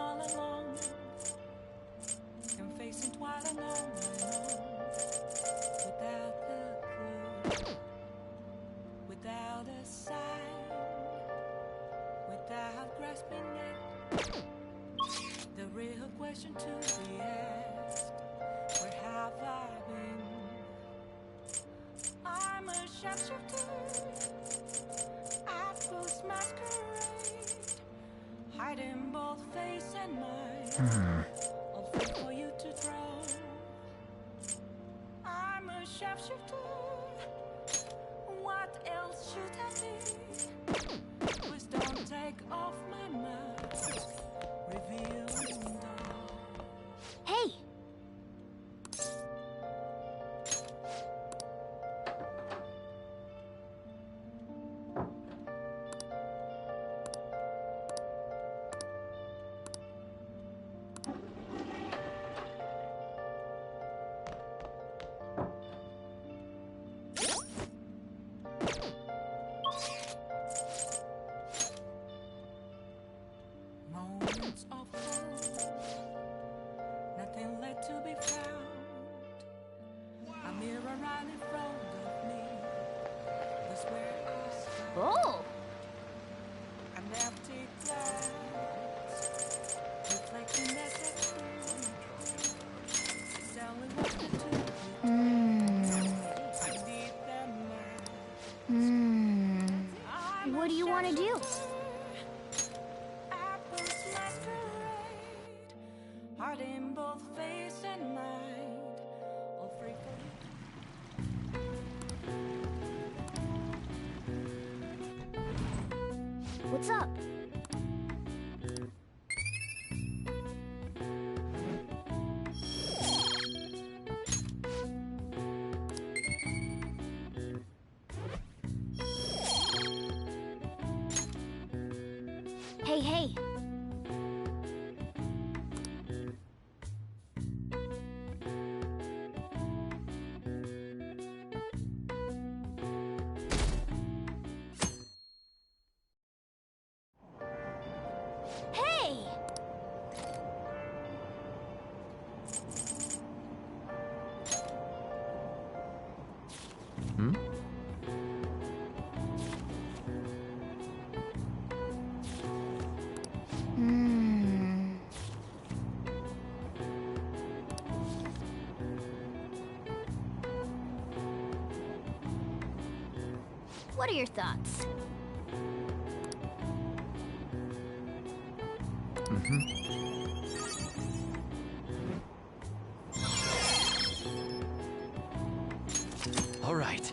all alone and facing twilight unknown without a clue, without a sign, without grasping it. The real question to be asked: where have I been? I'm a sharpshooter at first masquerade, hiding both face and mind, all free for you to throw. I'm a sharpshooter, what else should I be? Please don't take off my mask, revealing dawn. Hey! Moments of hope, nothing left to be found. A mirror right in front of me was where I found Oh! an empty glass, reflecting that truth. Selling what the two I need them now. What do you want to do? Apples masquerade, heart in both face and mind, all free for you. What's up? Hey, hey! Hey! What are your thoughts? All right.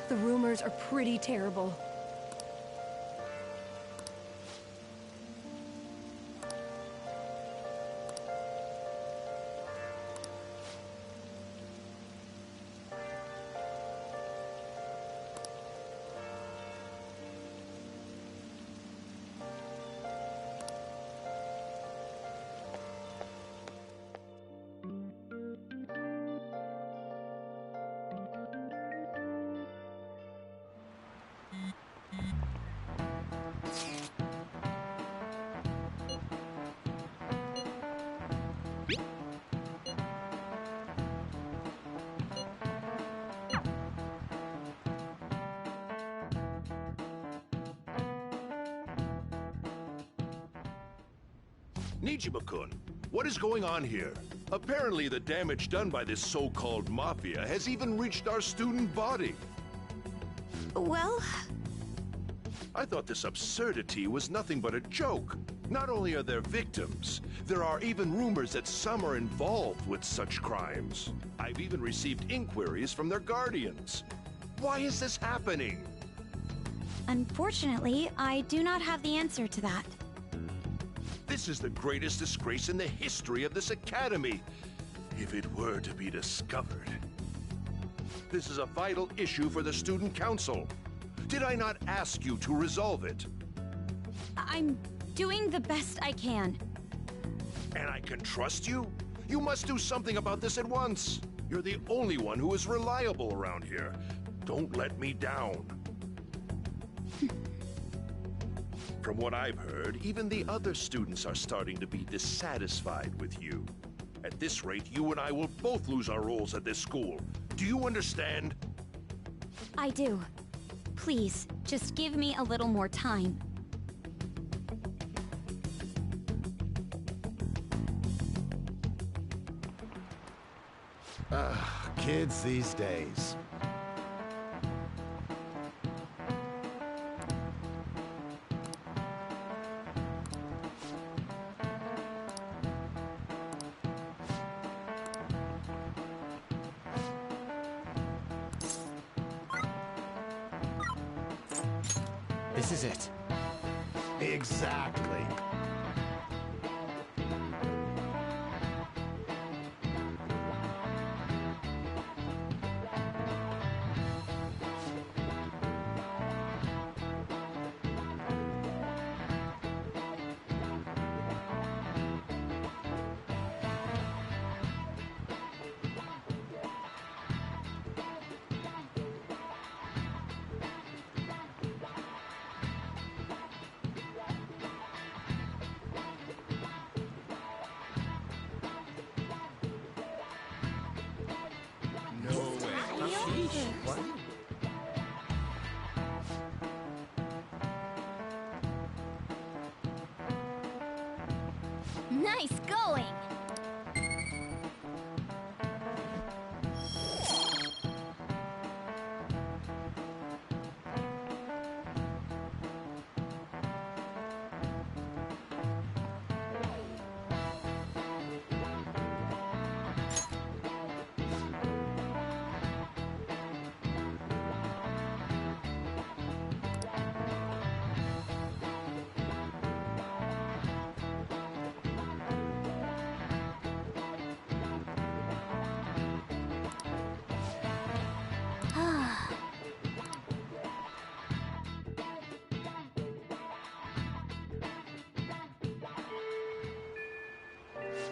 The rumors are pretty terrible. Nijima-kun, what is going on here? Apparently the damage done by this so-called mafia has even reached our student body. Well, I thought this absurdity was nothing but a joke. Not only are there victims, there are even rumors that some are involved with such crimes. I've even received inquiries from their guardians. Why is this happening? Unfortunately, I do not have the answer to that. This is the greatest disgrace in the history of this academy, if it were to be discovered. This is a vital issue for the student council. Did I not ask you to resolve it? I'm doing the best I can. And I can trust you? You must do something about this at once. You're the only one who is reliable around here. Don't let me down. From what I've heard, even the other students are starting to be dissatisfied with you. At this rate, you and I will both lose our roles at this school. Do you understand? I do. Please, just give me a little more time. Kids these days. This is it. Exactly. Nice going!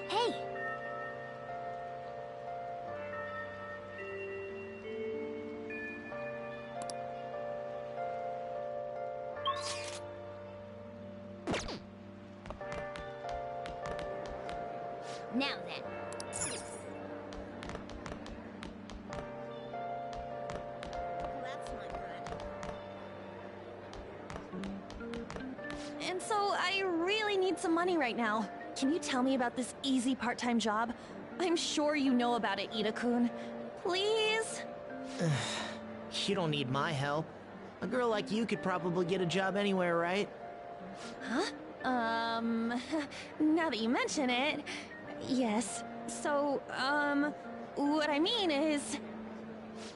Hey! Now then. And so I really need some money right now. Can you tell me about this easy part-time job? I'm sure you know about it, Ida-kun. Please? You don't need my help. A girl like you could probably get a job anywhere, right? Huh? Now that you mention it, yes. So, what I mean is...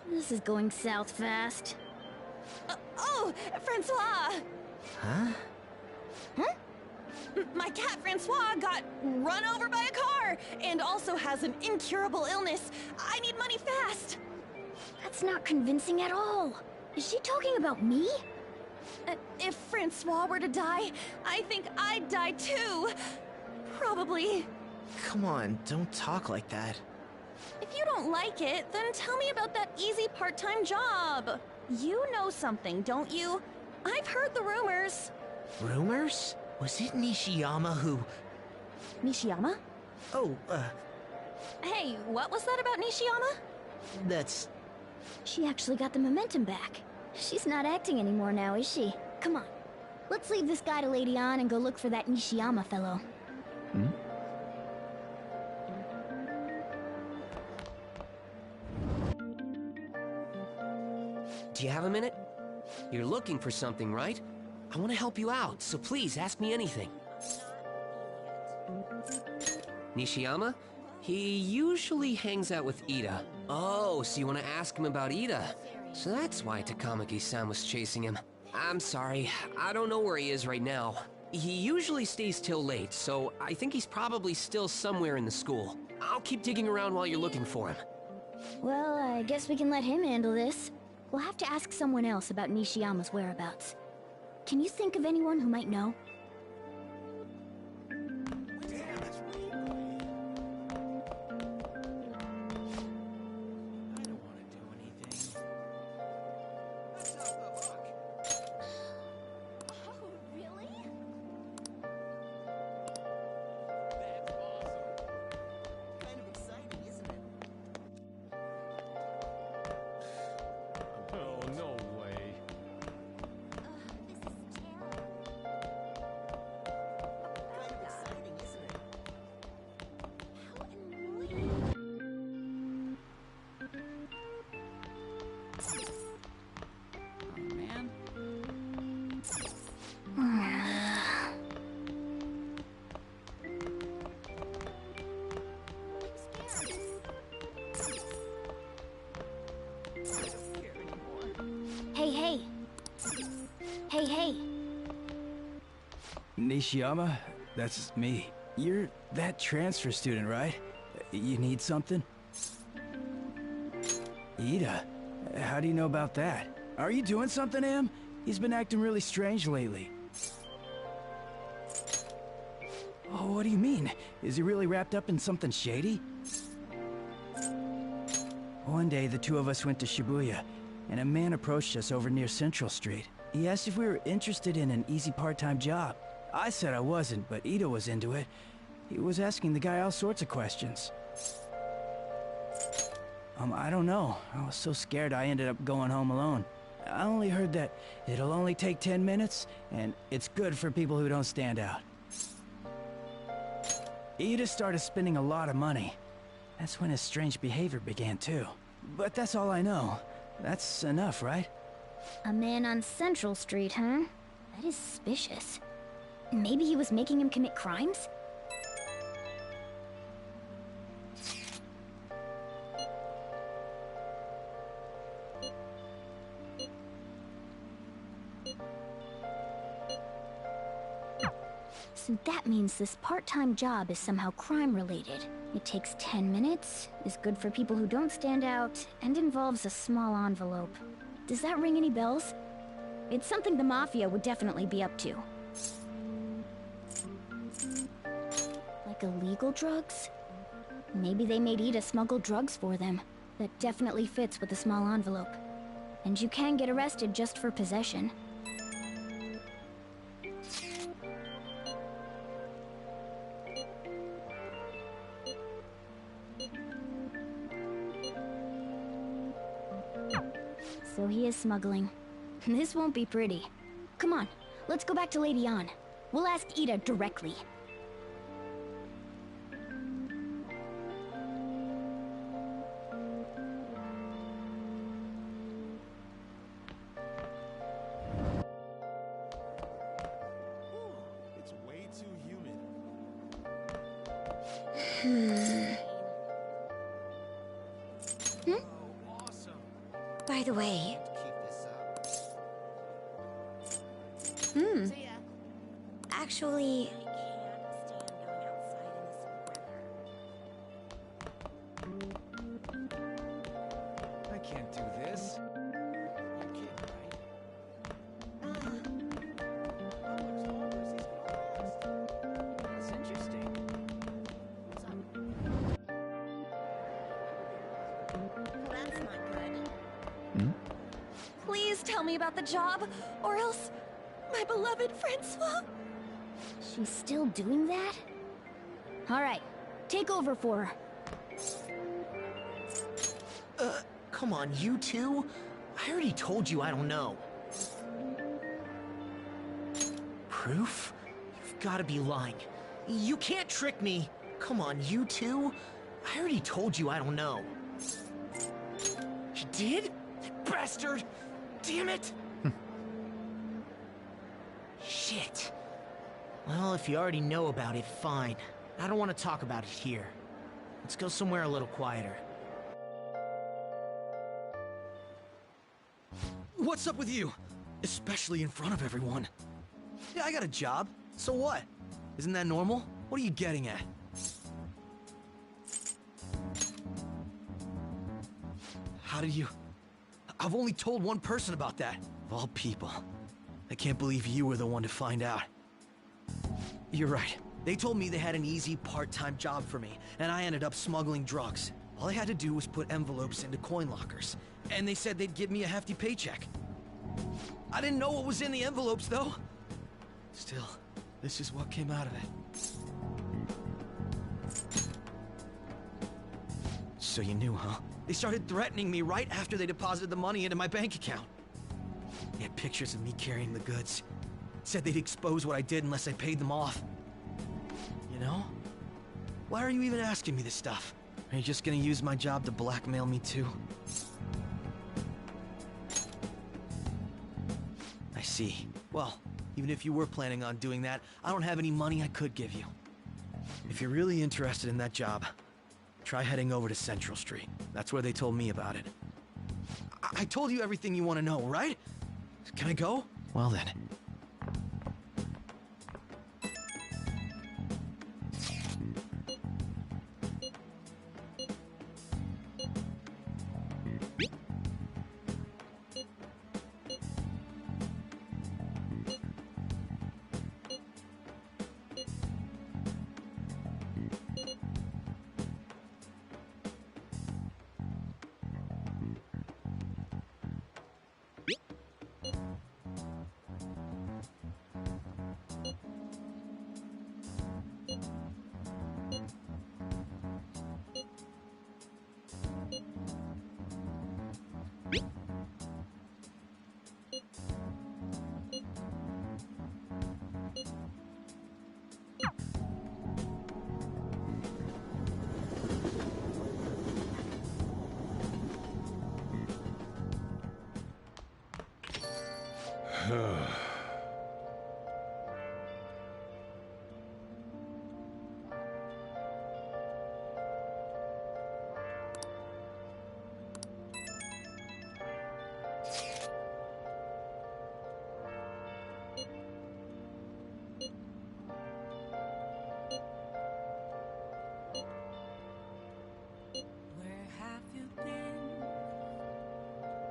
This is going south fast. Oh, Francois! Huh? My cat Francois got run over by a car and also has an incurable illness. I need money fast. That's not convincing at all. Is she talking about me? If Francois were to die, I think I'd die too. Probably. Come on, don't talk like that. If you don't like it, then tell me about that easy part-time job. You know something, don't you? I've heard the rumors. Rumors? Was it Nishiyama who... Nishiyama? Oh, Hey, what was that about Nishiyama? that's... She actually got the momentum back. She's not acting anymore now, is she? Come on. Let's leave this guy to Lady On and go look for that Nishiyama fellow. Do you have a minute? You're looking for something, right? I want to help you out, so please ask me anything. Nishiyama? He usually hangs out with Ida. Oh, so you want to ask him about Ida? So that's why Takamaki-san was chasing him. I'm sorry, I don't know where he is right now. He usually stays till late, so I think he's probably still somewhere in the school. I'll keep digging around while you're looking for him. Well, I guess we can let him handle this. We'll have to ask someone else about Nishiyama's whereabouts. Can you think of anyone who might know? Nishiyama? That's me. You're that transfer student, right? You need something? Ida? How do you know about that? Are you doing something, Em? He's been acting really strange lately. Oh, what do you mean? Is he really wrapped up in something shady? One day, the two of us went to Shibuya, and a man approached us over near Central Street. He asked if we were interested in an easy part-time job. I said I wasn't, but Ida was into it. He was asking the guy all sorts of questions. I don't know. I was so scared I ended up going home alone. I only heard that it'll only take 10 minutes, and it's good for people who don't stand out. Ida started spending a lot of money. That's when his strange behavior began, too. But that's all I know. That's enough, right? A man on Central Street, huh? That is suspicious. Maybe he was making him commit crimes? So that means this part-time job is somehow crime-related. It takes 10 minutes, is good for people who don't stand out, and involves a small envelope. Does that ring any bells? It's something the Mafia would definitely be up to. Like illegal drugs? Maybe they made Ida smuggle drugs for them. That definitely fits with the small envelope. And you can get arrested just for possession. So he is smuggling. This won't be pretty. Come on, let's go back to Lady Ann. We'll ask Ida directly. It's way too humid. By the way... Actually... I can't do this. That's interesting. That's not good. Please tell me about the job, or else my beloved Francois. She's still doing that? Alright, take over for her. Come on, you two? I already told you I don't know. Proof? You've gotta be lying. You can't trick me! Come on, you two? I already told you I don't know. You did? Bastard! Damn it! Shit. Well, if you already know about it, fine. I don't want to talk about it here. Let's go somewhere a little quieter. What's up with you? Especially in front of everyone. Yeah, I got a job. So what? Isn't that normal? What are you getting at? How did you... I've only told one person about that. Of all people. I can't believe you were the one to find out. You're right. They told me they had an easy part-time job for me, and I ended up smuggling drugs. All I had to do was put envelopes into coin lockers, and they said they'd give me a hefty paycheck. I didn't know what was in the envelopes, though. Still, this is what came out of it. So you knew, huh? They started threatening me right after they deposited the money into my bank account. They had pictures of me carrying the goods. Said they'd expose what I did unless I paid them off. You know? Why are you even asking me this stuff? Are you just gonna use my job to blackmail me too? I see. Well, even if you were planning on doing that, I don't have any money I could give you. If you're really interested in that job, try heading over to Central Street. That's where they told me about it. I told you everything you want to know, right? Can I go? Well then.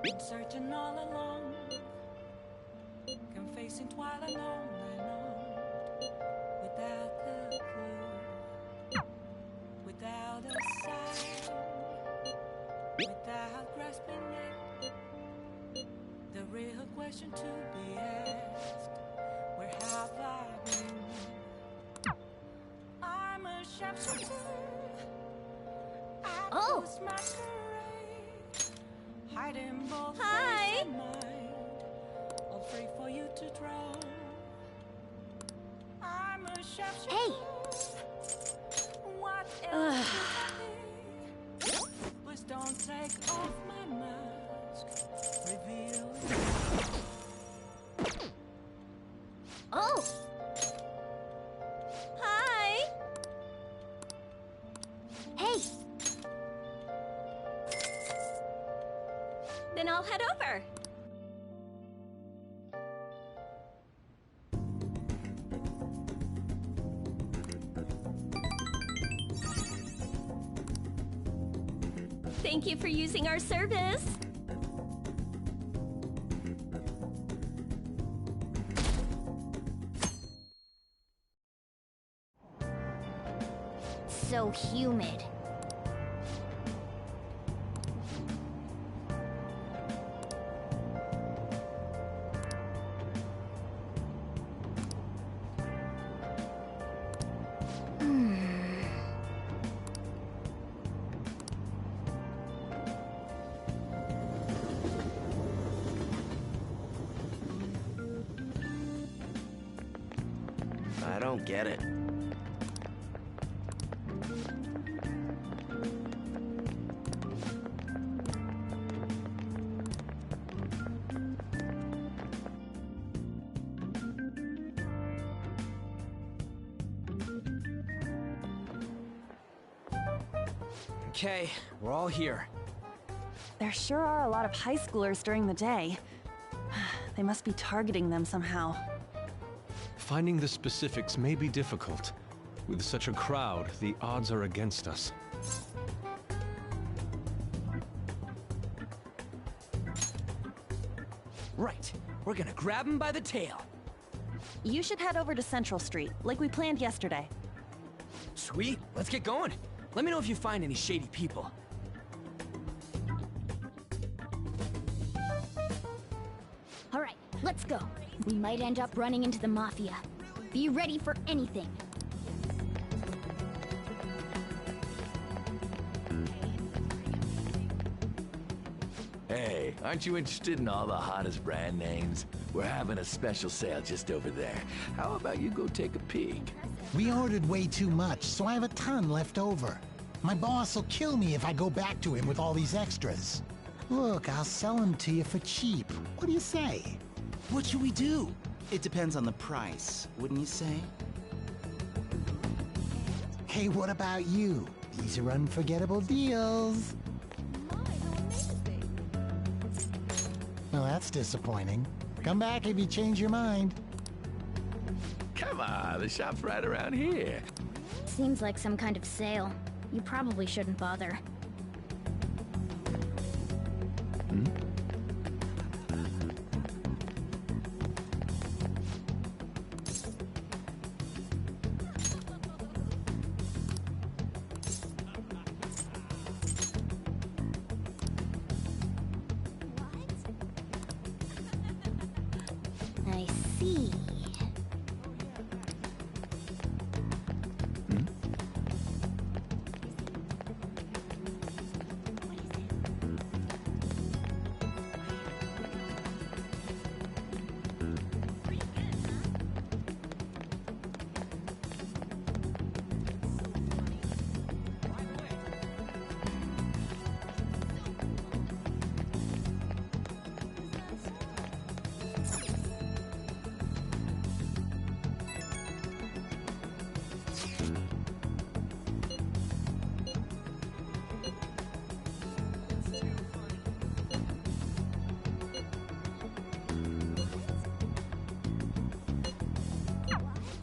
Been searching all along, confessing twilight on and on, without a clue, without a sign, without grasping it. The real question to be asked, where have I been? I'm a sharpshooter. I lose my courage, hiding both face and mind, all free for you to draw. I'm a sharpshooter. Hey! What else could I be? Please don't take off my mask. Reveal. Oh! Hi! Hey! Then I'll head over. Thank you for using our service. So humid. I don't get it. Okay, we're all here. There sure are a lot of high schoolers during the day. They must be targeting them somehow. Finding the specifics may be difficult. With such a crowd, the odds are against us. Right, we're gonna grab him by the tail. You should head over to Central Street, like we planned yesterday. Sweet, let's get going. Let me know if you find any shady people. All right, let's go. We might end up running into the Mafia. Be ready for anything. Hey, aren't you interested in all the hottest brand names? We're having a special sale just over there. How about you go take a peek? We ordered way too much, so I have a ton left over. My boss will kill me if I go back to him with all these extras. Look, I'll sell them to you for cheap. What do you say? What should we do? It depends on the price, wouldn't you say? Hey, what about you? These are unforgettable deals. Well, that's disappointing. Come back if you change your mind. Come on, the shop's right around here. Seems like some kind of sale. You probably shouldn't bother. I see.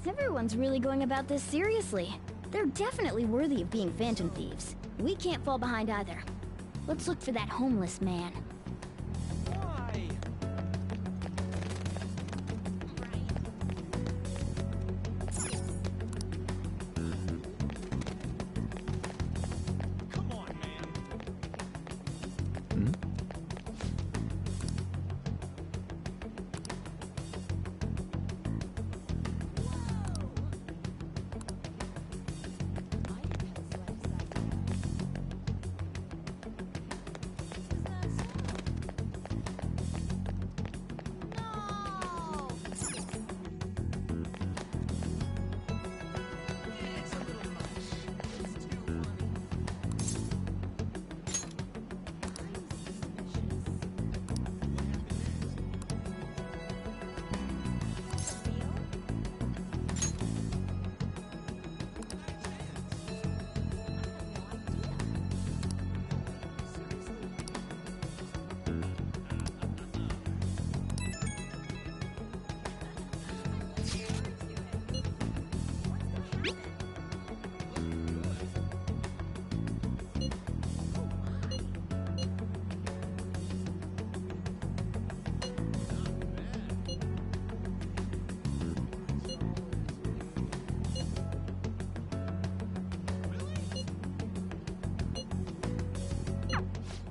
Everyone's really going about this seriously. They're definitely worthy of being phantom thieves. We can't fall behind either. Let's look for that homeless man.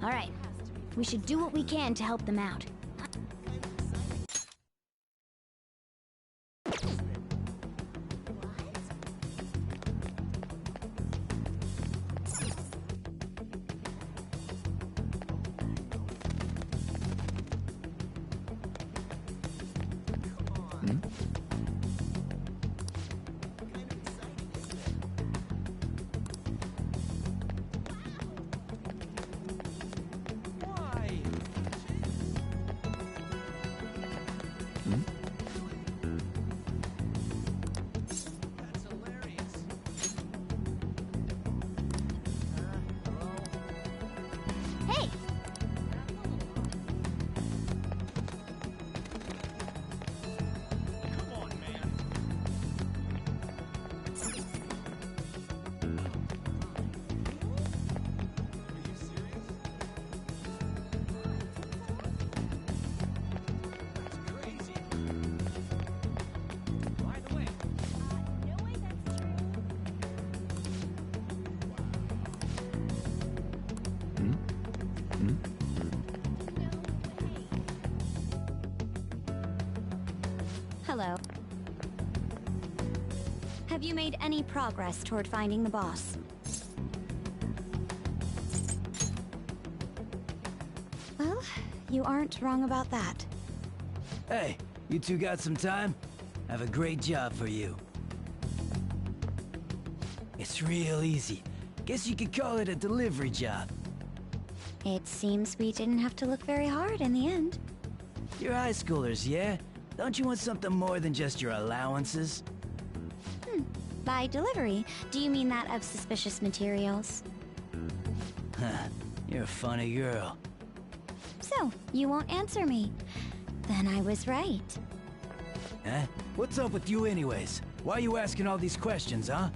Alright, we should do what we can to help them out. Hello. Have you made any progress toward finding the boss? Well, you aren't wrong about that. Hey, you two got some time? I have a great job for you. It's real easy. Guess you could call it a delivery job. It seems we didn't have to look very hard in the end. You're high schoolers, yeah? Don't you want something more than just your allowances? By delivery, do you mean that of suspicious materials? Huh, you're a funny girl. So, you won't answer me. Then I was right. Huh? What's up with you anyways? Why are you asking all these questions, huh?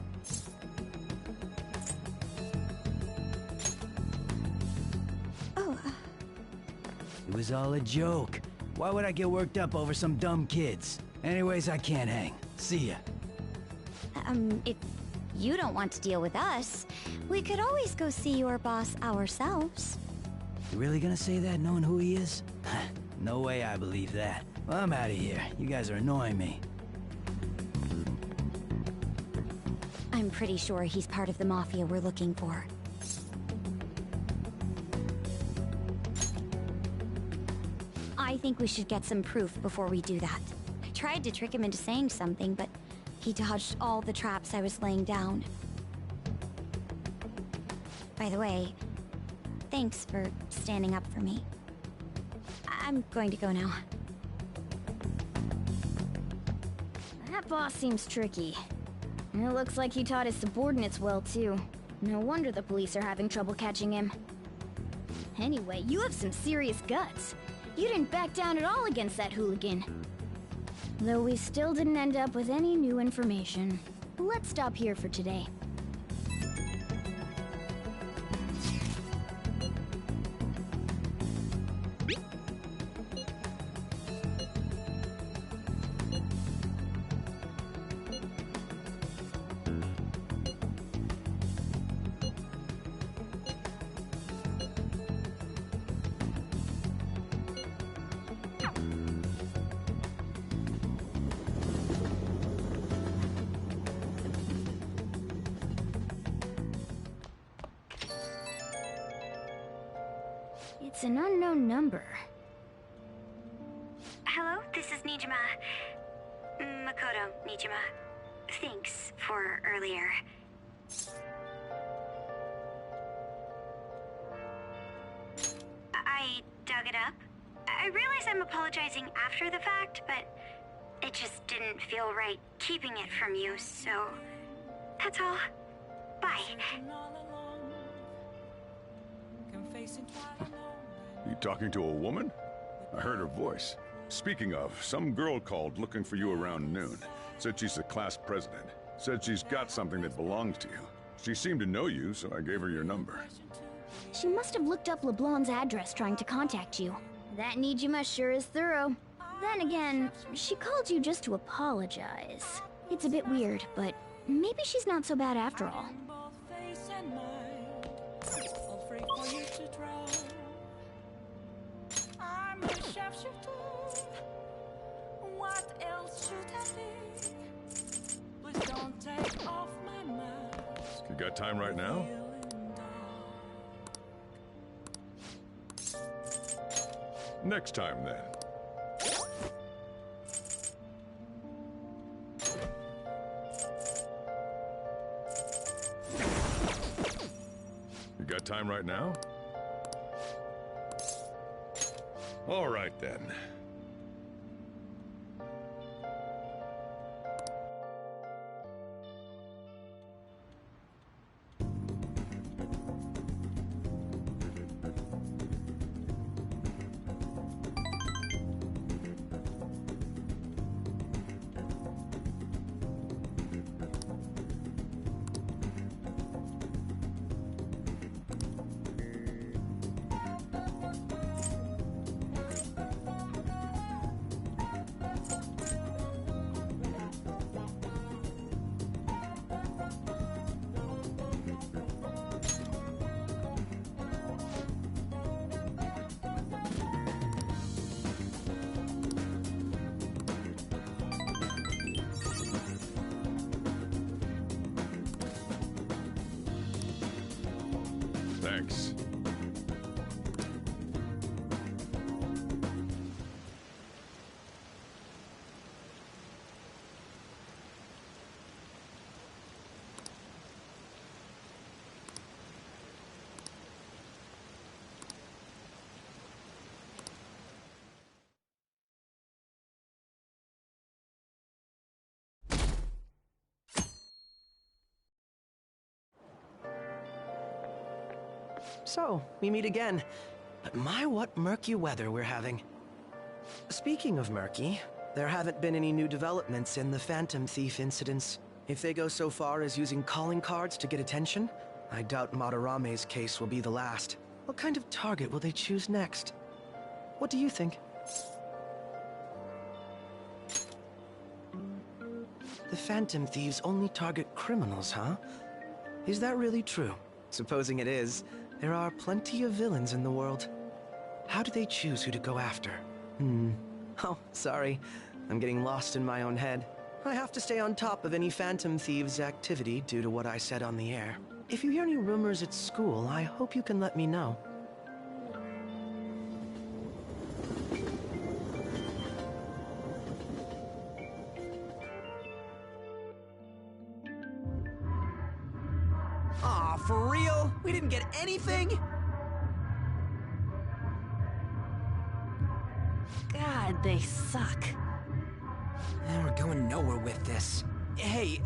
Oh, It was all a joke. Why would I get worked up over some dumb kids? Anyways, I can't hang. See ya. If you don't want to deal with us, we could always go see your boss ourselves. You really gonna say that knowing who he is? No way I believe that. Well, I'm out of here. You guys are annoying me. I'm pretty sure he's part of the Mafia we're looking for. I think we should get some proof before we do that. I tried to trick him into saying something, but he dodged all the traps I was laying down. By the way, thanks for standing up for me. I'm going to go now. That boss seems tricky. It looks like he taught his subordinates well, too. No wonder the police are having trouble catching him. Anyway, you have some serious guts. You didn't back down at all against that hooligan. Though we still didn't end up with any new information. Let's stop here for today. It's an unknown number. Hello, this is Nijima. Makoto Nijima. Thanks for earlier. I dug it up. I realize I'm apologizing after the fact, but it just didn't feel right keeping it from you, so that's all. Bye. You talking to a woman? I heard her voice. Speaking of, some girl called looking for you around noon. Said she's the class president. Said she's got something that belongs to you. She seemed to know you, so I gave her your number. She must have looked up LeBlanc's address trying to contact you. That Nijima sure is thorough. Then again, she called you just to apologize. It's a bit weird, but maybe she's not so bad after all. Both face and mind, all free for you to try. got time right now? Next time, then. You got time right now? All right, then. Thanks. So, we meet again. But my, what murky weather we're having. Speaking of murky, there haven't been any new developments in the Phantom Thief incidents. If they go so far as using calling cards to get attention, I doubt Madarame's case will be the last. What kind of target will they choose next? What do you think? The Phantom Thieves only target criminals, huh? Is that really true? Supposing it is, there are plenty of villains in the world. How do they choose who to go after? Oh, sorry. I'm getting lost in my own head. I have to stay on top of any Phantom Thieves' activity due to what I said on the air. If you hear any rumors at school, I hope you can let me know. Aw, for real? We didn't get anything? God, they suck. We're going nowhere with this. Hey,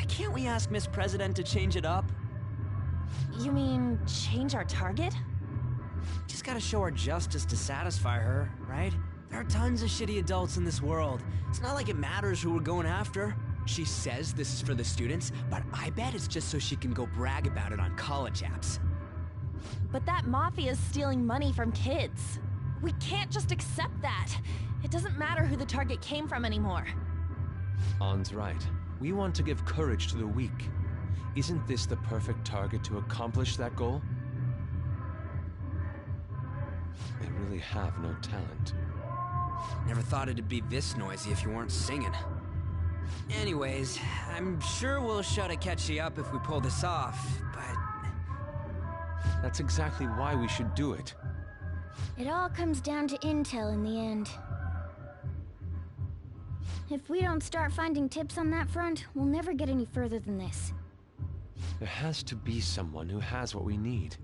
can't we ask Miss President to change it up? You mean change our target? Just gotta show her justice to satisfy her, right? There are tons of shitty adults in this world. It's not like it matters who we're going after. She says this is for the students, but I bet it's just so she can go brag about it on college apps. But that mafia's stealing money from kids. We can't just accept that. It doesn't matter who the target came from anymore. An's right. We want to give courage to the weak. Isn't this the perfect target to accomplish that goal? They really have no talent. Never thought it'd be this noisy if you weren't singing. Anyways, I'm sure we'll try to catch you up if we pull this off, but... That's exactly why we should do it. It all comes down to intel in the end. If we don't start finding tips on that front, we'll never get any further than this. There has to be someone who has what we need.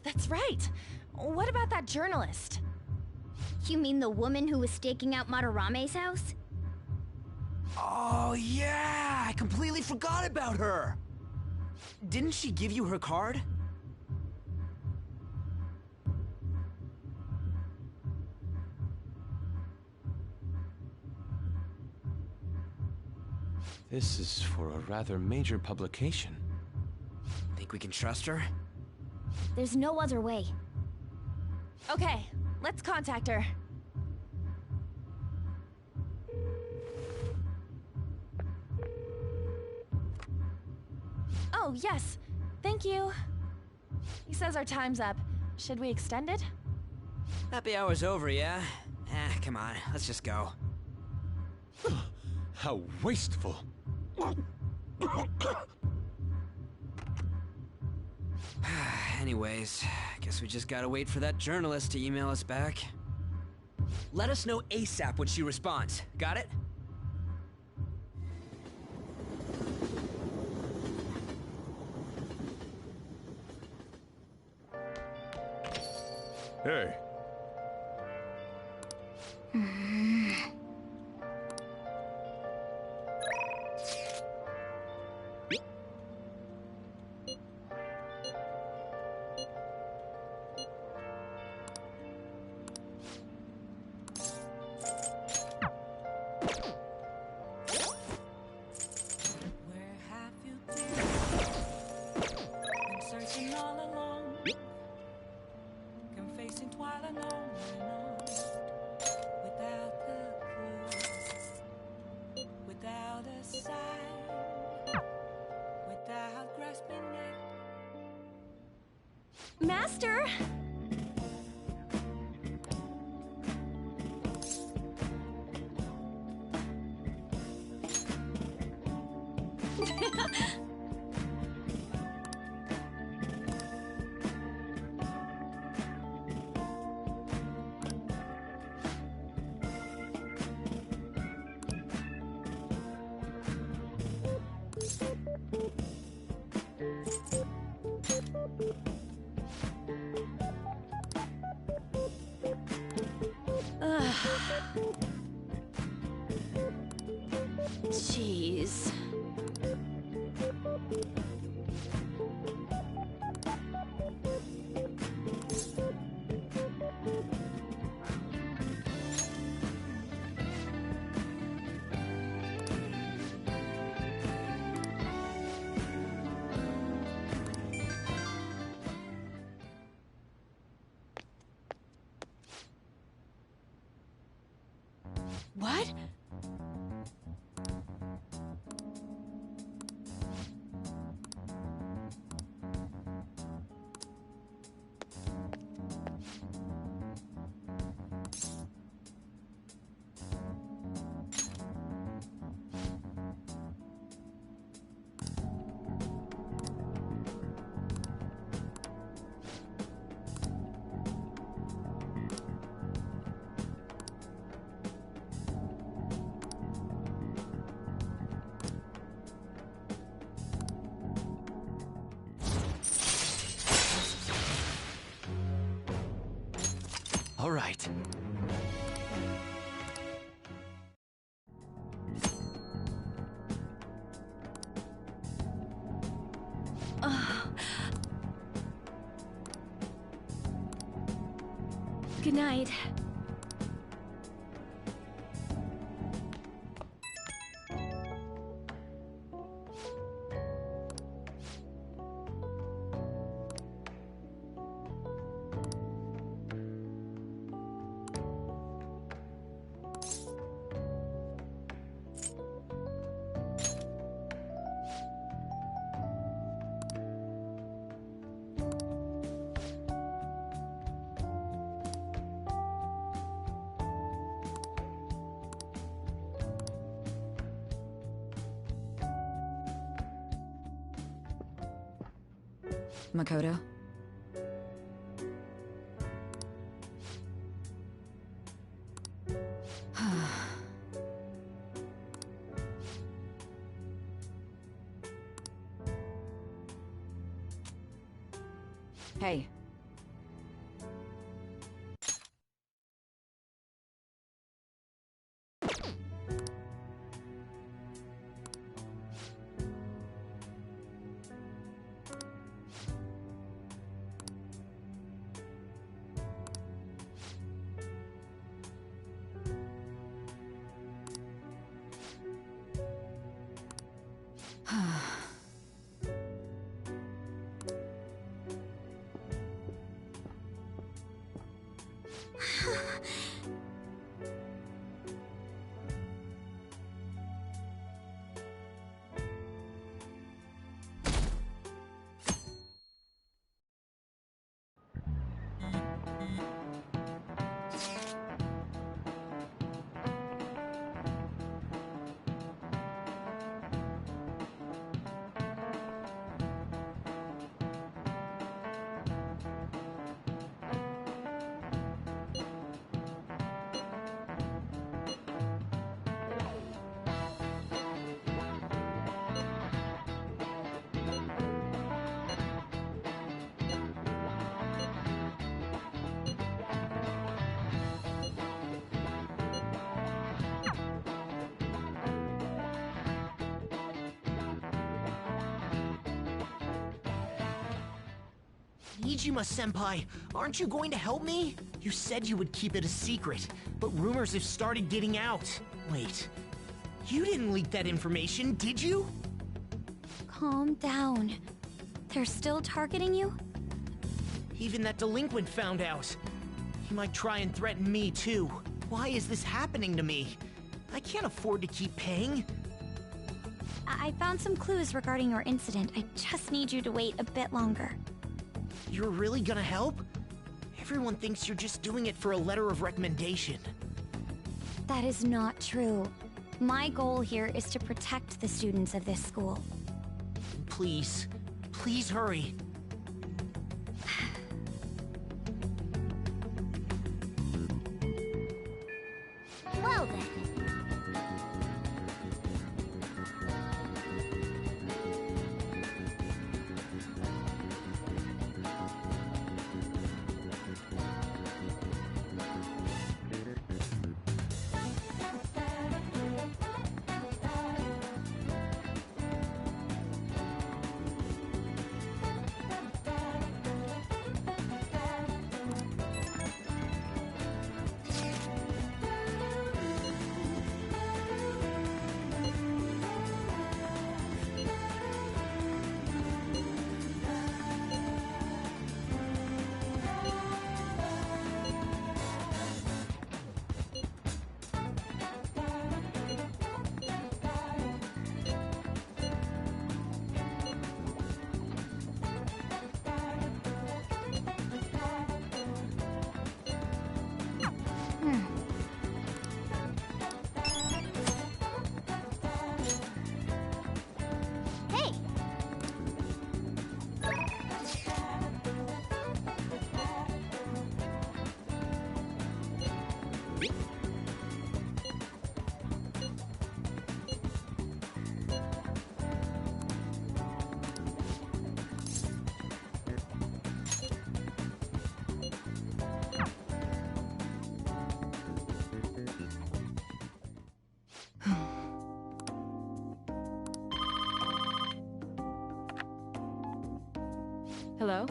That's right. What about that journalist? You mean the woman who was staking out Madarame's house? Oh yeah, I completely forgot about her! Didn't she give you her card? This is for a rather major publication. Think we can trust her? There's no other way. Okay, let's contact her. Oh, yes. Thank you. He says our time's up. Should we extend it? Happy hour's over, yeah? Come on, let's just go. How wasteful. Anyways, guess we just gotta wait for that journalist to email us back. Let us know ASAP when she responds. Got it? Hey. Where have you been? Been searching all along, confessing while alone and on, without the clue, without a sign, without grasping it. Master! Jeez. What? All right. Good night. Makoto? Hey. Iijima-senpai, aren't you going to help me? You said you would keep it a secret, but rumors have started getting out. Wait, you didn't leak that information, did you? Calm down. They're still targeting you? Even that delinquent found out. He might try and threaten me, too. Why is this happening to me? I can't afford to keep paying. I found some clues regarding your incident. I just need you to wait a bit longer. You're really gonna help? Everyone thinks you're just doing it for a letter of recommendation. That is not true. My goal here is to protect the students of this school. Please, please hurry. Well then. Hello?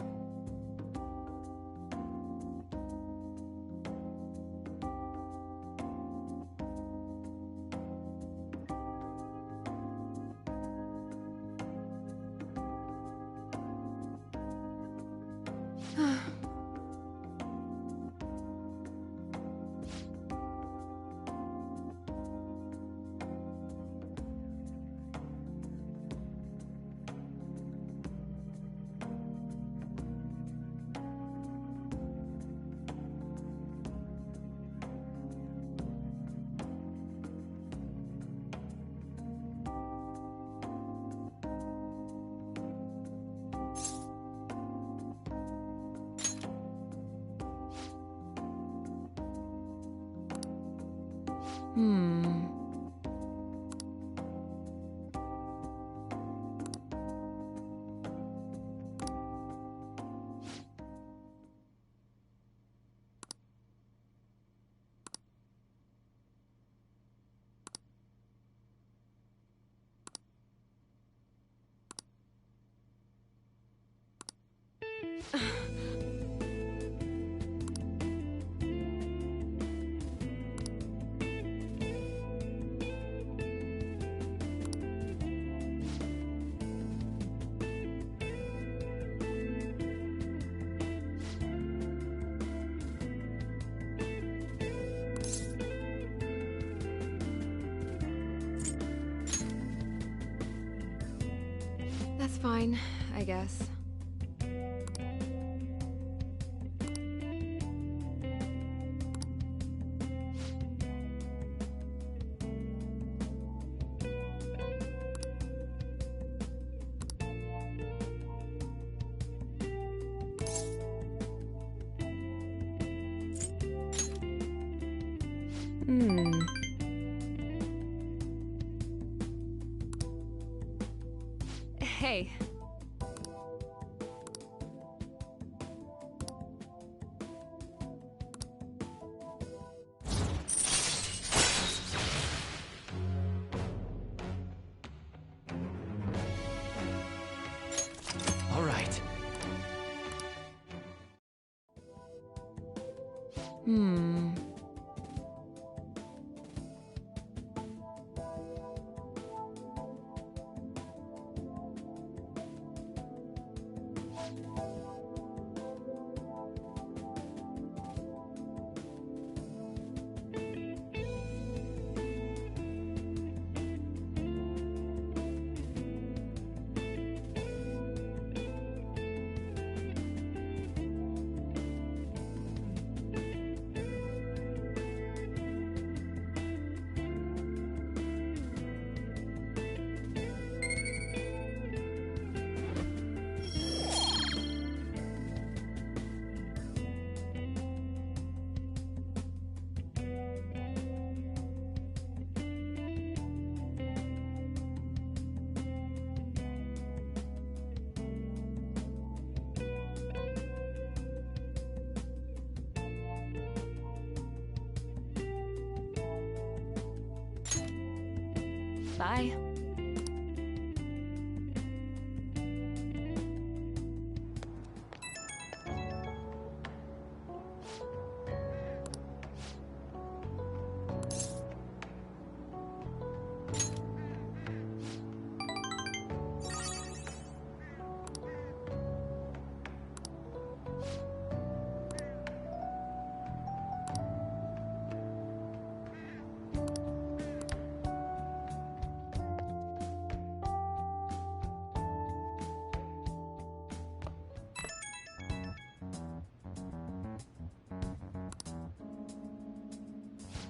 That's fine, I guess. Hey. All right. Hmm. Bye.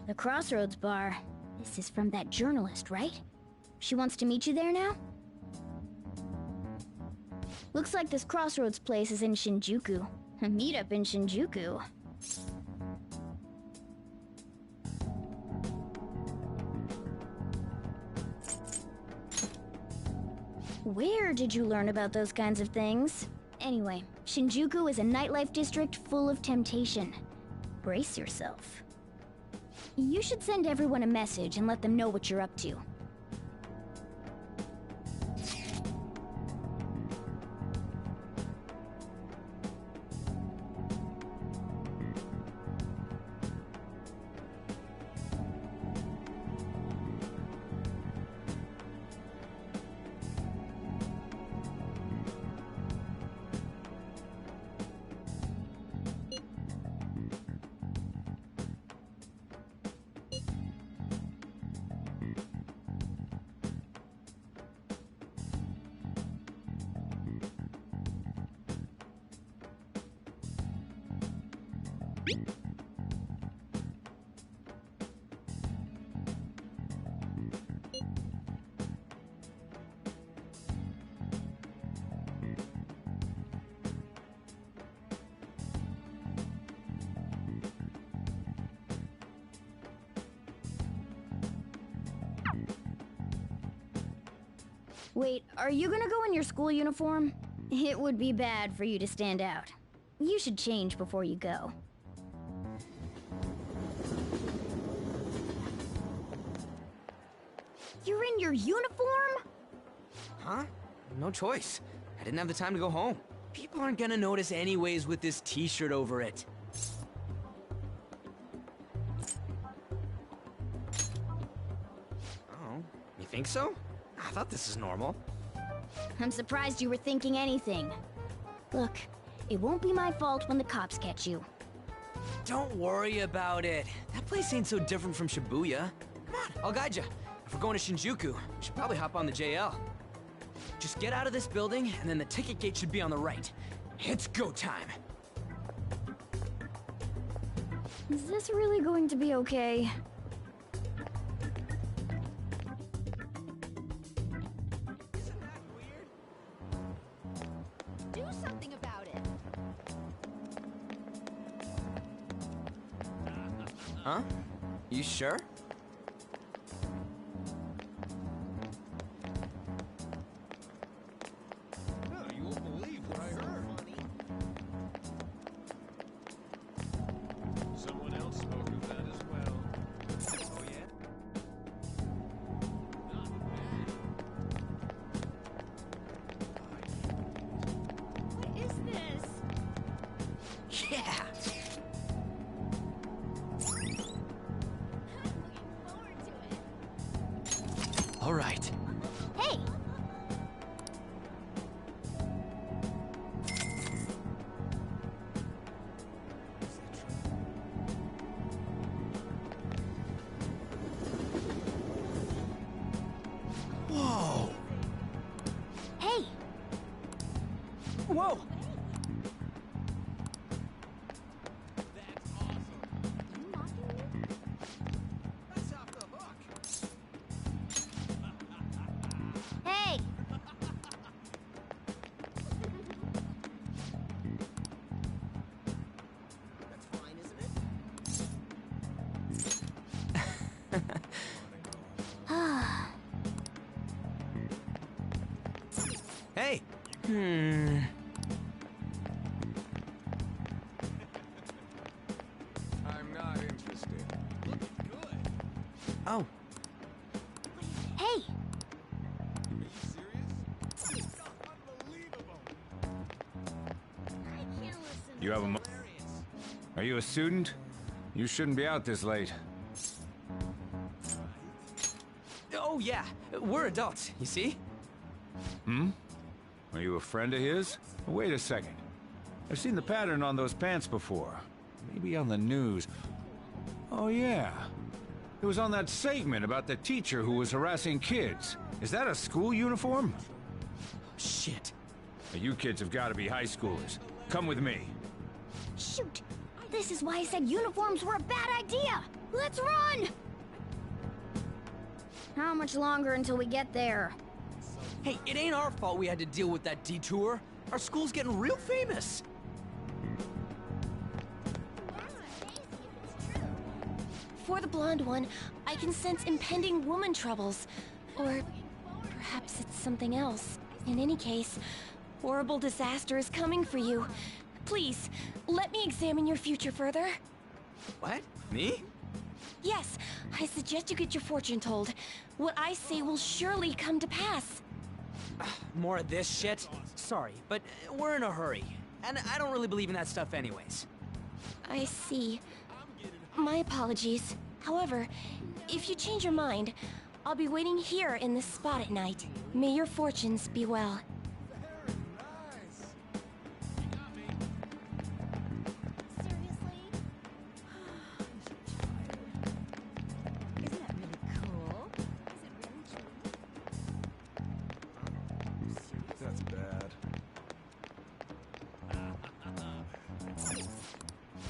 The Crossroads Bar. This is from that journalist, right? She wants to meet you there now? Looks like this Crossroads place is in Shinjuku. A meetup in Shinjuku. Where did you learn about those kinds of things? Anyway, Shinjuku is a nightlife district full of temptation. Brace yourself. You should send everyone a message and let them know what you're up to. Wait, are you gonna go in your school uniform? It would be bad for you to stand out. You should change before you go. You're in your uniform? Huh? No choice. I didn't have the time to go home. People aren't gonna notice anyways with this t-shirt over it. Oh, you think so? I thought this is normal. I'm surprised you were thinking anything. Look, it won't be my fault when the cops catch you. Don't worry about it. That place ain't so different from Shibuya. Come on, I'll guide you. If we're going to Shinjuku, we should probably hop on the JL. Just get out of this building, and then the ticket gate should be on the right. It's go time. Is this really going to be okay? Do something about it. Huh? You sure? You won't believe what I heard. Someone else spoke of that as well. Oh, yeah? What is this? Yeah! All right. Hey! Whoa! Hey! Whoa! Hey! Hey! I'm not interested. Oh. Hey! You have a Are you a student? You shouldn't be out this late. Oh, yeah. We're adults, you see? Hmm? Are you a friend of his? Wait a second. I've seen the pattern on those pants before. Maybe on the news. Oh, yeah. It was on that segment about the teacher who was harassing kids. Is that a school uniform? Shit. You kids have got to be high schoolers. Come with me. Shoot! This is why I said uniforms were a bad idea! Let's run! How much longer until we get there? Hey, it ain't our fault we had to deal with that detour. Our school's getting real famous. For the blonde one, I can sense impending woman troubles. Or perhaps it's something else. In any case, horrible disaster is coming for you. Please, let me examine your future further. What? Me? Yes, I suggest you get your fortune told. What I say will surely come to pass. More of this shit? Sorry, but we're in a hurry. And I don't really believe in that stuff anyways. I see. My apologies. However, if you change your mind, I'll be waiting here in this spot at night. May your fortunes be well. That's bad.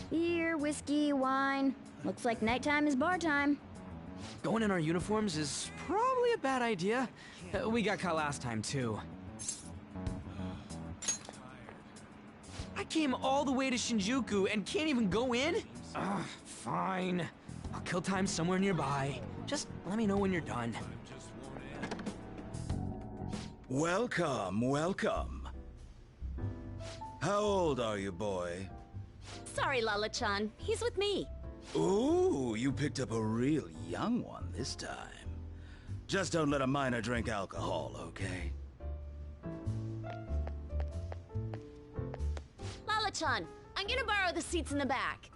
Beer, whiskey, wine. Looks like nighttime is bar time. Going in our uniforms is probably a bad idea. We got caught last time, too. I came all the way to Shinjuku and can't even go in? Ugh, fine. I'll kill time somewhere nearby. Just let me know when you're done. Welcome, welcome. How old are you, boy? Sorry, Lala-chan. He's with me. Ooh, you picked up a real young one this time. Just don't let a minor drink alcohol, okay? Lala-chan, I'm gonna borrow the seats in the back.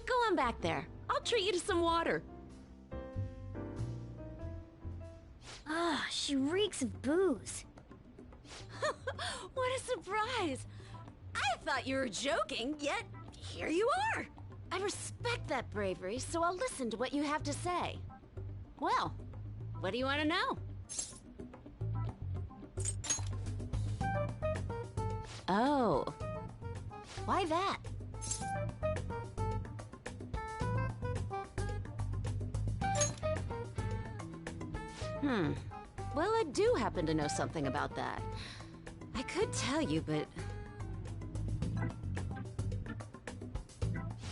Go on back there. I'll treat you to some water. Ah, she reeks of booze. What a surprise! I thought you were joking, yet here you are. I respect that bravery, so I'll listen to what you have to say. Well, what do you want to know? Oh. Why that? Well, I do happen to know something about that. I could tell you, but...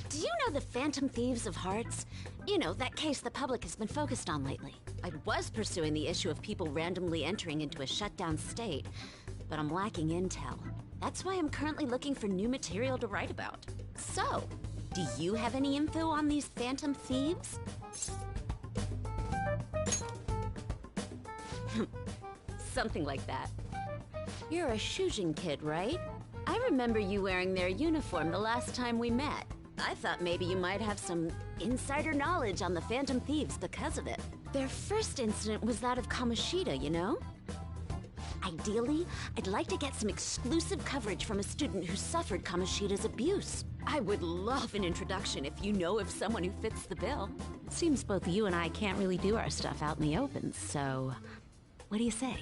Do you know the Phantom Thieves of Hearts? You know, that case the public has been focused on lately. I was pursuing the issue of people randomly entering into a shutdown state, but I'm lacking intel. That's why I'm currently looking for new material to write about. So, do you have any info on these Phantom Thieves? Something like that. You're a Shujin kid, right? I remember you wearing their uniform the last time we met. I thought maybe you might have some insider knowledge on the Phantom Thieves because of it. Their first incident was that of Kamoshida, you know? Ideally, I'd like to get some exclusive coverage from a student who suffered Kamoshida's abuse. I would love an introduction if you know of someone who fits the bill. Seems both you and I can't really do our stuff out in the open, so what do you say?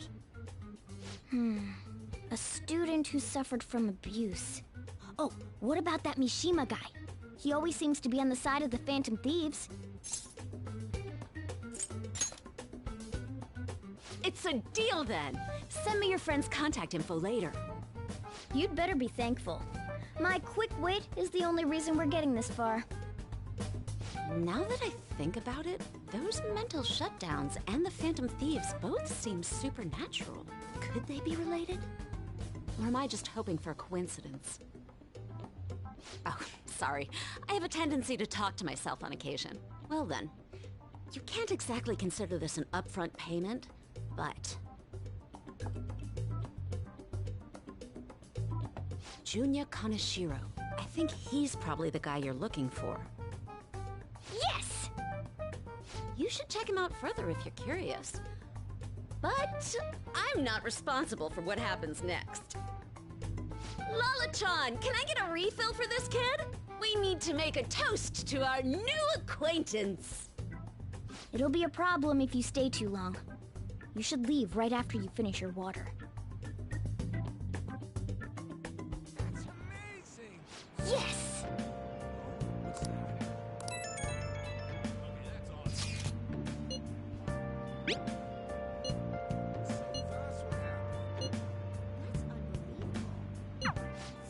A student who suffered from abuse. Oh, what about that Mishima guy? He always seems to be on the side of the Phantom Thieves. It's a deal then! Send me your friend's contact info later. You'd better be thankful. My quick wit is the only reason we're getting this far. Now that I think about it, those mental shutdowns and the Phantom Thieves both seem supernatural. Could they be related? Or am I just hoping for a coincidence? Oh, sorry. I have a tendency to talk to myself on occasion. Well then, you can't exactly consider this an upfront payment, but... Junya Kaneshiro. I think he's probably the guy you're looking for. Yes! You should check him out further if you're curious. But I'm not responsible for what happens next. Lala-chan, can I get a refill for this kid? We need to make a toast to our new acquaintance. It'll be a problem if you stay too long. You should leave right after you finish your water. That's amazing! Yes!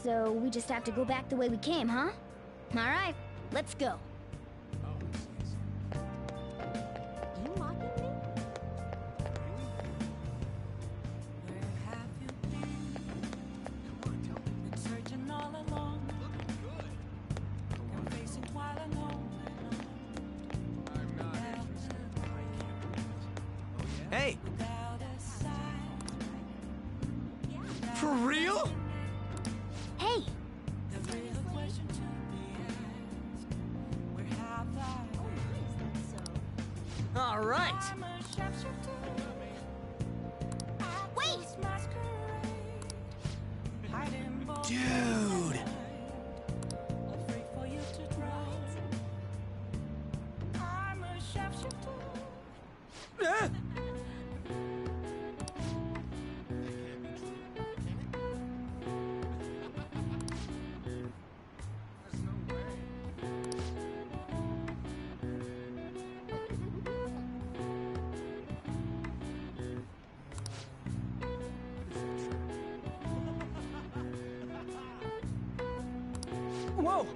So we just have to go back the way we came, huh? All right, let's go. You mocking me? Where have you been? Been searching all along. Been facing while alone. Hey! Without a sign. For real? Hey! The real question to be asked. Where have I? All right! I'm a sharpshooter. Wait! Masquerade. Hiding both Dude! afraid for you to drown. I'm a sharpshooter. Ah! Whoa!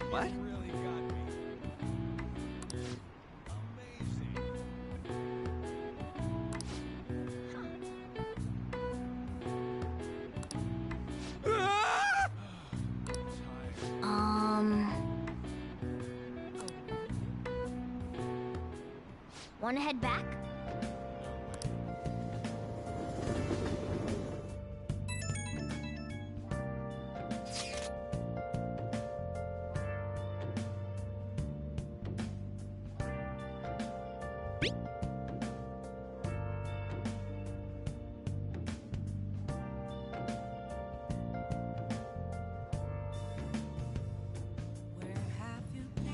What? Wanna head back? Where have you been?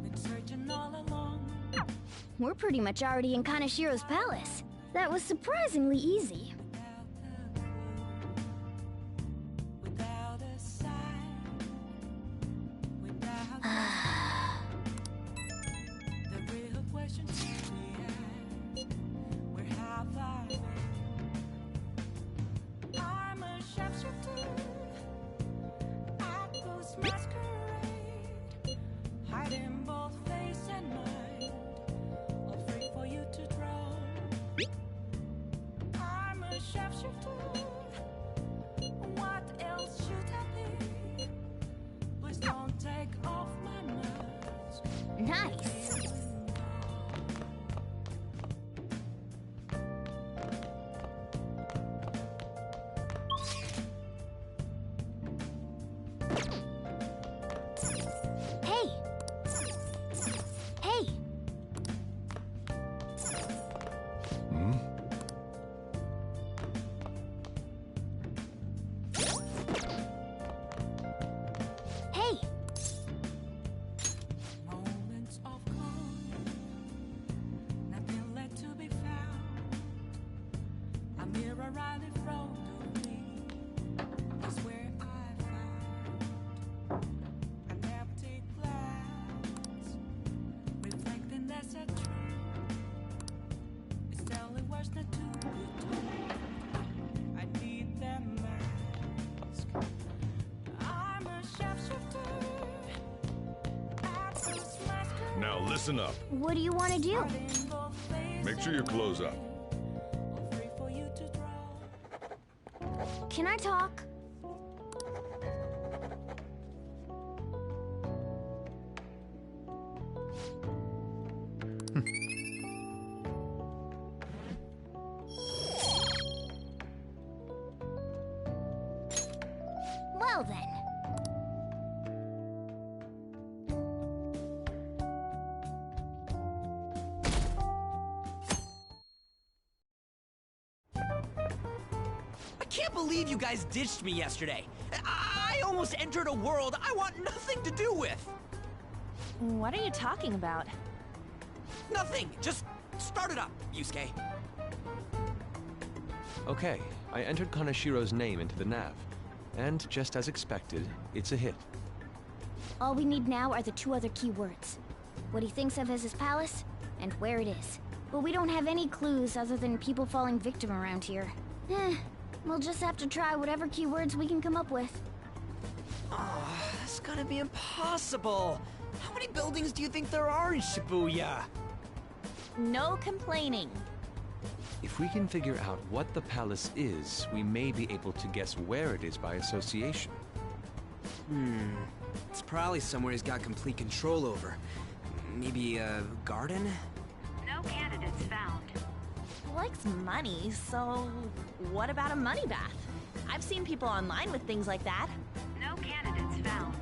Been searching all along. We're pretty much already in Kaneshiro's palace. That was surprisingly easy. Without a sign. Without the real question to be asked. Where have I? I'm a sharpshooter. I ghost masquerade. Hiding both face and mind. Afraid for you to drown. I'm a sharpshooter. What else should I be? Please don't take off my mask. Nice. Hey! Moments of calm, nothing left to be found. A mirror right in front of me is where I found an empty glass, reflecting as a truth. It's telling words not to be told. I need that mask. I'm a sharpshooter. Now listen up. What do you want to do? Make sure your clothes up. Can I talk? Well then. I can't believe you guys ditched me yesterday. I almost entered a world I want nothing to do with. What are you talking about? Nothing. Just start it up, Yusuke. Okay, I entered Kanashiro's name into the nav. And just as expected, it's a hit. All we need now are the two other keywords. What he thinks of as his palace, and where it is. But we don't have any clues other than people falling victim around here. We'll just have to try whatever keywords we can come up with. Oh, that's gonna be impossible. How many buildings do you think there are in Shibuya? No complaining. If we can figure out what the palace is, we may be able to guess where it is by association. It's probably somewhere he's got complete control over. Maybe a garden? No candidates found. He likes money, so what about a money bath? I've seen people online with things like that. No candidates found.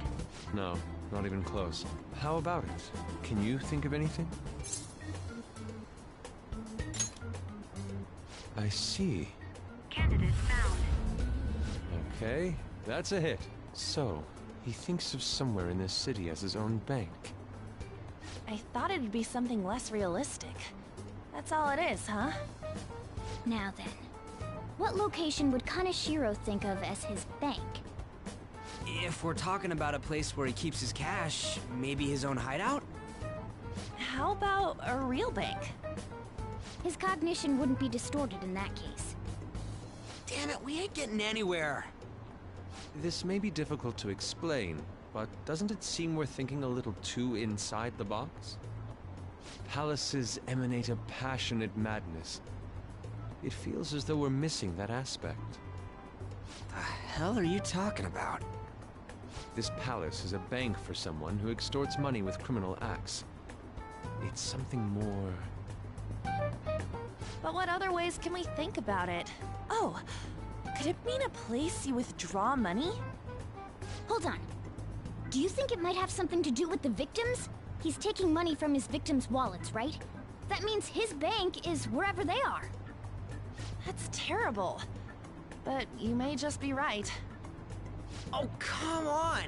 No, not even close. How about it? Can you think of anything? I see. Candidate found. Okay, that's a hit. So, he thinks of somewhere in this city as his own bank. I thought it'd be something less realistic. That's all it is, huh? Now then, what location would Kaneshiro think of as his bank? If we're talking about a place where he keeps his cash, maybe his own hideout? How about a real bank? His cognition wouldn't be distorted in that case. Damn it, we ain't getting anywhere. This may be difficult to explain, but doesn't it seem we're thinking a little too inside the box? Palaces emanate a passionate madness. It feels as though we're missing that aspect. The hell are you talking about? This palace is a bank for someone who extorts money with criminal acts. It's something more... But what other ways can we think about it? Oh, could it mean a place you withdraw money? Hold on. Do you think it might have something to do with the victims? He's taking money from his victims' wallets, right? That means his bank is wherever they are. That's terrible. But you may just be right. Oh, come on!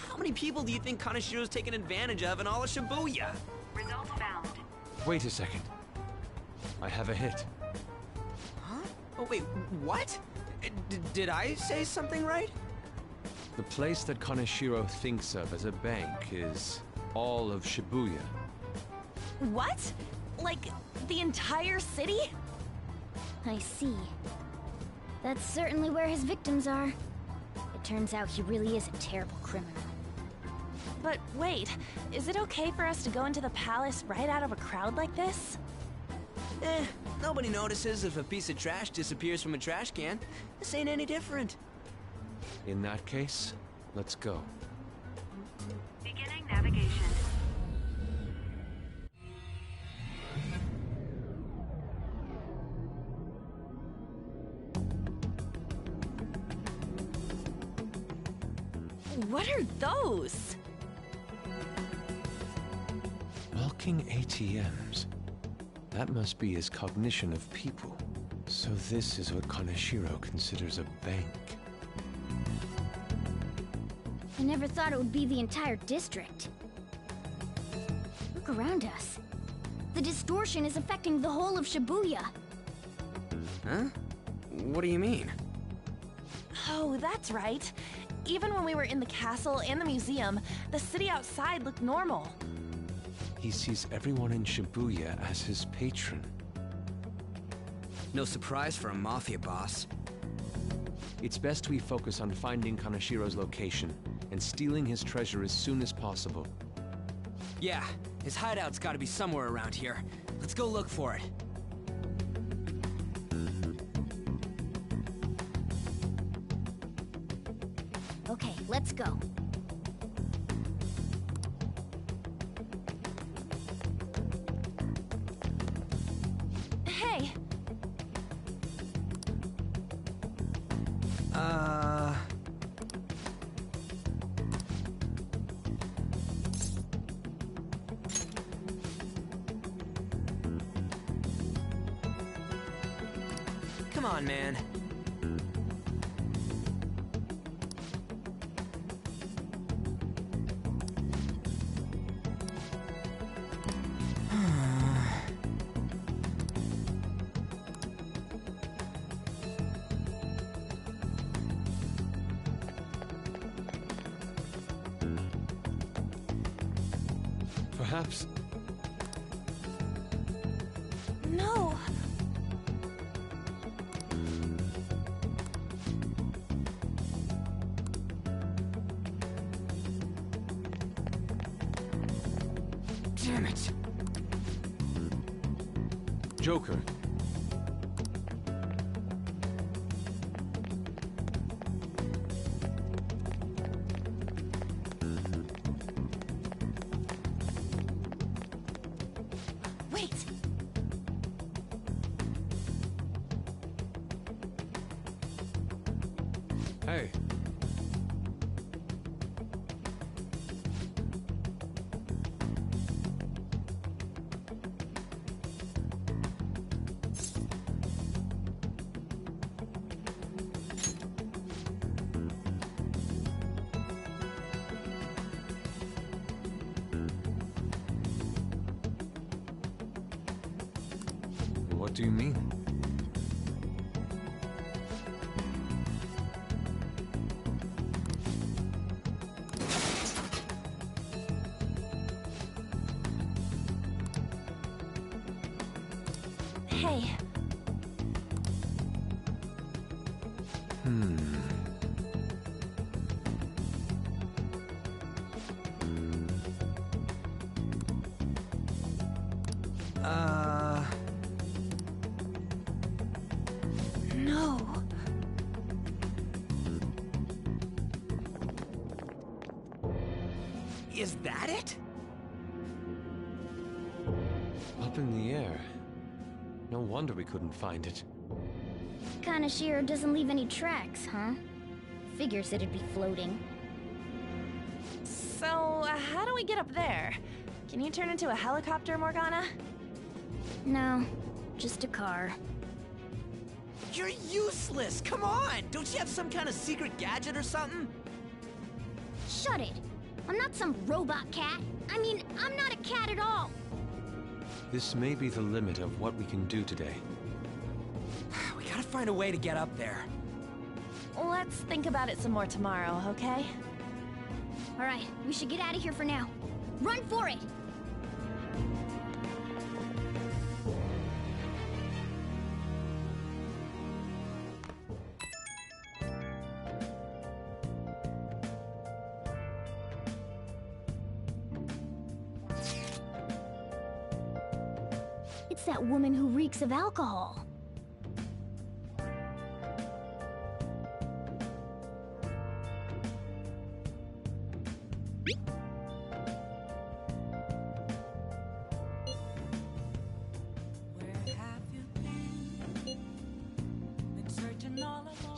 How many people do you think Kanashiro's taken advantage of in all of Shibuya? Results found. Wait a second. I have a hit. Huh? Oh, wait, what? Did I say something right? The place that Kaneshiro thinks of as a bank is all of Shibuya. What? Like, the entire city? I see. That's certainly where his victims are. It turns out he really is a terrible criminal. But wait, is it okay for us to go into the palace right out of a crowd like this? Nobody notices if a piece of trash disappears from a trash can. This ain't any different. In that case, let's go. Beginning navigation. What are those? Walking ATMs. That must be his cognition of people. So this is what Kaneshiro considers a bank. I never thought it would be the entire district. Look around us. The distortion is affecting the whole of Shibuya. Huh? What do you mean? Oh, that's right. Even when we were in the castle and the museum, the city outside looked normal. He sees everyone in Shibuya as his patron. No surprise for a mafia boss. It's best we focus on finding Kanashiro's location and stealing his treasure as soon as possible. Yeah, his hideout's gotta be somewhere around here. Let's go look for it. Okay, let's go. Hey! Come on, man. Perhaps... No! Damn it! Joker. Wait! Hey. What do you mean? Hey, no. Is that it? Up in the air. No wonder we couldn't find it. Kanashiro doesn't leave any tracks, huh? Figures it'd be floating. So, how do we get up there? Can you turn into a helicopter, Morgana? No, just a car. You're useless! Come on! Don't you have some kind of secret gadget or something? Shut it! I'm not some robot cat. I mean, I'm not a cat at all. This may be the limit of what we can do today. We gotta find a way to get up there. Let's think about it some more tomorrow, okay? Alright, we should get out of here for now. Run for it! It's that woman who reeks of alcohol.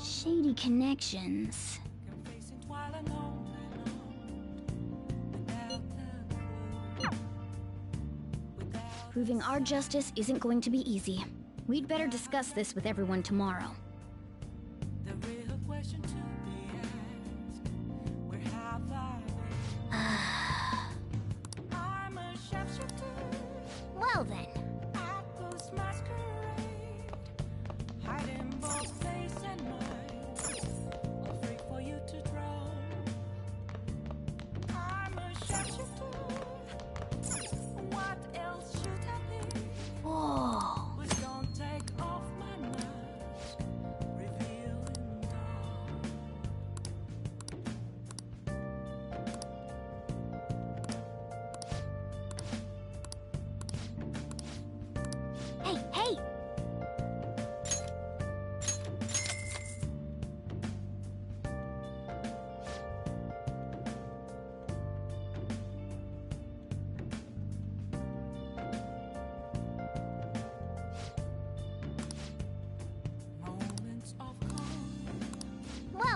Shady connections. Proving our justice isn't going to be easy. We'd better discuss this with everyone tomorrow. The real question to be asked, where have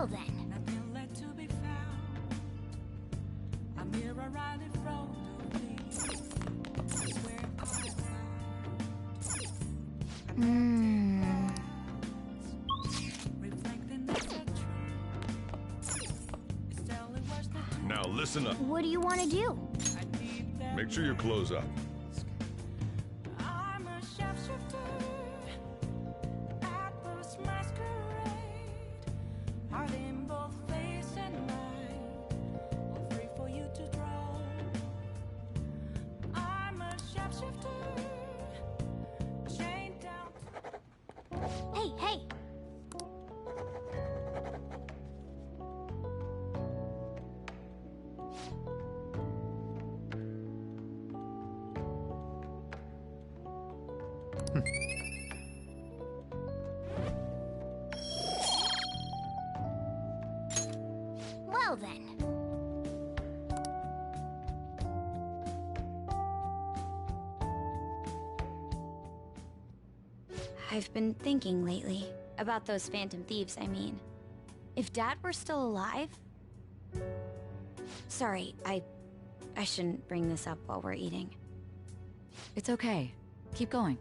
Well then. Nothing left to be found. A mirror right in front of me. That's where I found. Reflecting the tree. It's telling what's the truth. Now listen up. What do you want to do? Make sure your clothes up. I'm a shapeshifter at this masquerade. Heart in both face and mind, all free for you to draw. I'm a shapeshifter, chained down. Hey, hey! Well then. I've been thinking lately. About those Phantom Thieves, I mean. If Dad were still alive... Sorry, I shouldn't bring this up while we're eating. It's okay. Keep going.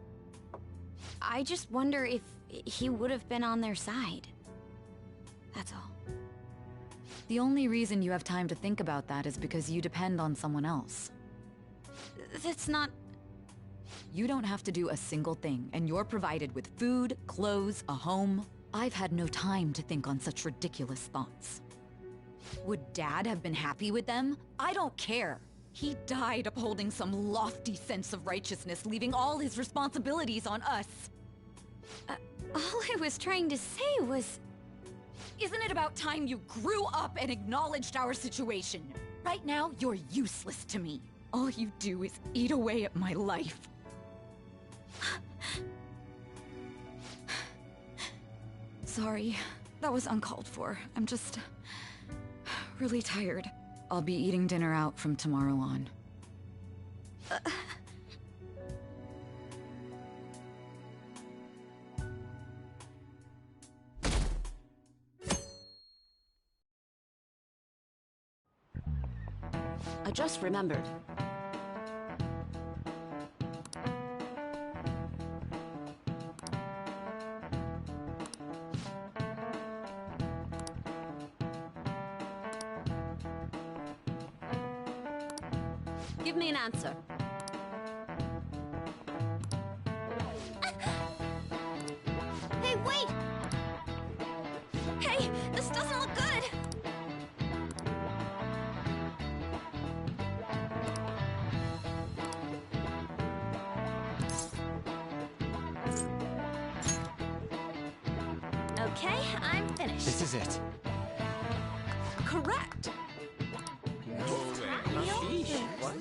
I just wonder if he would have been on their side. That's all. The only reason you have time to think about that is because you depend on someone else. That's not... You don't have to do a single thing, and you're provided with food, clothes, a home. I've had no time to think on such ridiculous thoughts. Would Dad have been happy with them? I don't care. He died upholding some lofty sense of righteousness, leaving all his responsibilities on us. All I was trying to say was... Isn't it about time you grew up and acknowledged our situation? Right now, you're useless to me. All you do is eat away at my life. Sorry, that was uncalled for. I'm just... really tired. I'll be eating dinner out from tomorrow on. I just remembered. Give me an answer. Hey, wait! Hey, this doesn't look good! Okay, I'm finished. This is it. Correct. What?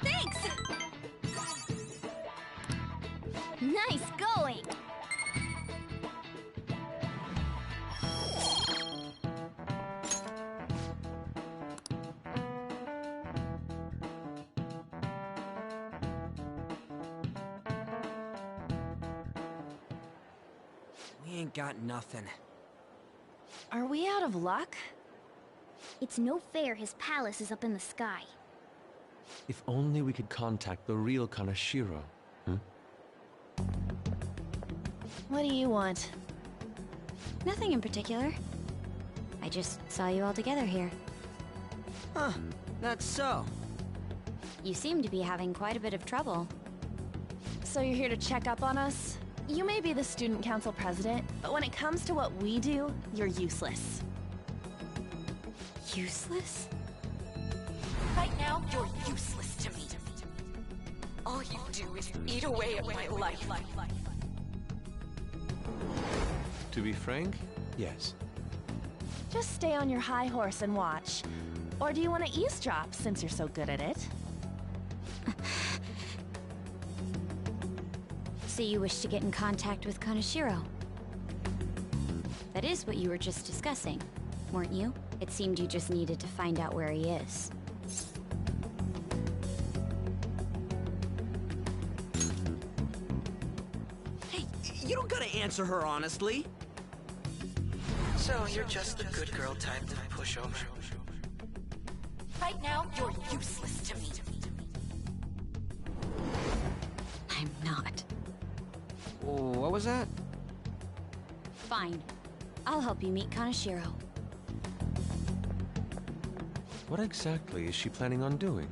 Thanks! Nice going! We ain't got nothing. Are we out of luck? It's no fair his palace is up in the sky. If only we could contact the real Kanashiro. What do you want? Nothing in particular. I just saw you all together here. Huh, that's so. You seem to be having quite a bit of trouble. So you're here to check up on us? You may be the student council president, but when it comes to what we do, you're useless. Useless? Right now, you're useless to me. All you do is eat away at my life. To be frank, yes. Just stay on your high horse and watch. Or do you want to eavesdrop, since you're so good at it? So you wish to get in contact with Kanashiro? That is what you were just discussing, weren't you? It seemed you just needed to find out where he is. You don't gotta answer her honestly. So, you're just the good girl type to push over. Right now, you're useless to me. I'm not. What was that? Fine. I'll help you meet Kaneshiro. What exactly is she planning on doing?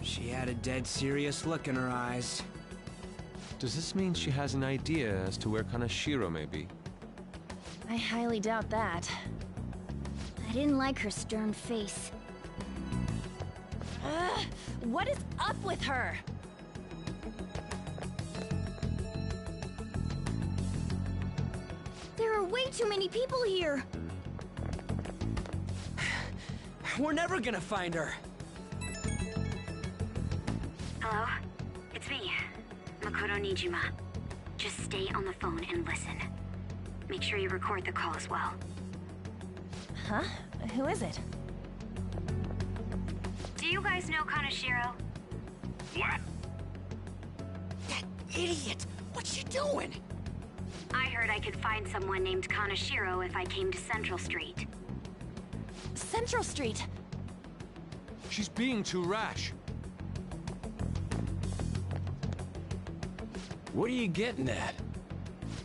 She had a dead serious look in her eyes. Does this mean she has an idea as to where Kaneshiro may be? I highly doubt that. I didn't like her stern face. Ugh, what is up with her? There are way too many people here. We're never gonna find her. Hello? It's me, Makoto Nijima. Just stay on the phone and listen. Make sure you record the call as well. Huh? Who is it? Do you guys know Kaneshiro? What? That idiot! What's she doing? I heard I could find someone named Kaneshiro if I came to Central Street. Central Street! She's being too rash. What are you getting at?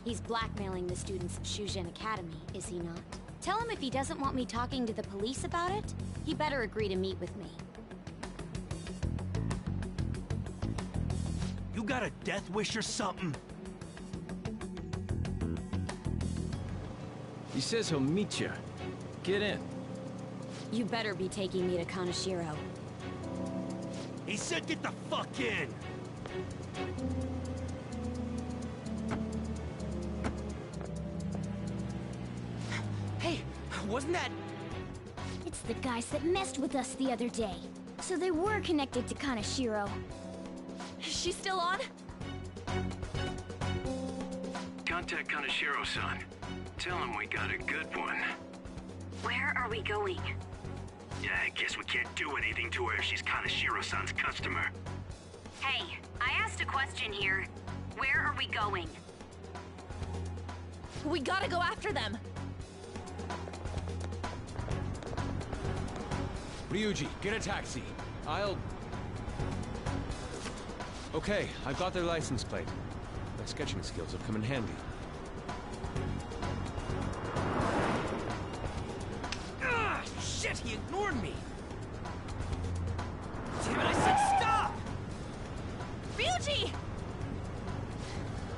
He's blackmailing the students at Shujin Academy, is he not? Tell him if he doesn't want me talking to the police about it, he better agree to meet with me. You got a death wish or something? He says he'll meet you. Get in. You better be taking me to Kaneshiro. He said get the fuck in! Hey, wasn't that... It's the guys that messed with us the other day. So they were connected to Kaneshiro. Is she still on? Contact Kaneshiro-san. Tell him we got a good one. Where are we going? Yeah, I guess we can't do anything to her if she's Kaneshiro-san's customer. Hey, I asked a question here. Where are we going? We gotta go after them! Ryuji, get a taxi. I'll... Okay, I've got their license plate. My sketching skills have come in handy. Ah, shit, he ignored me! Damn it, I said stop! Ryuji!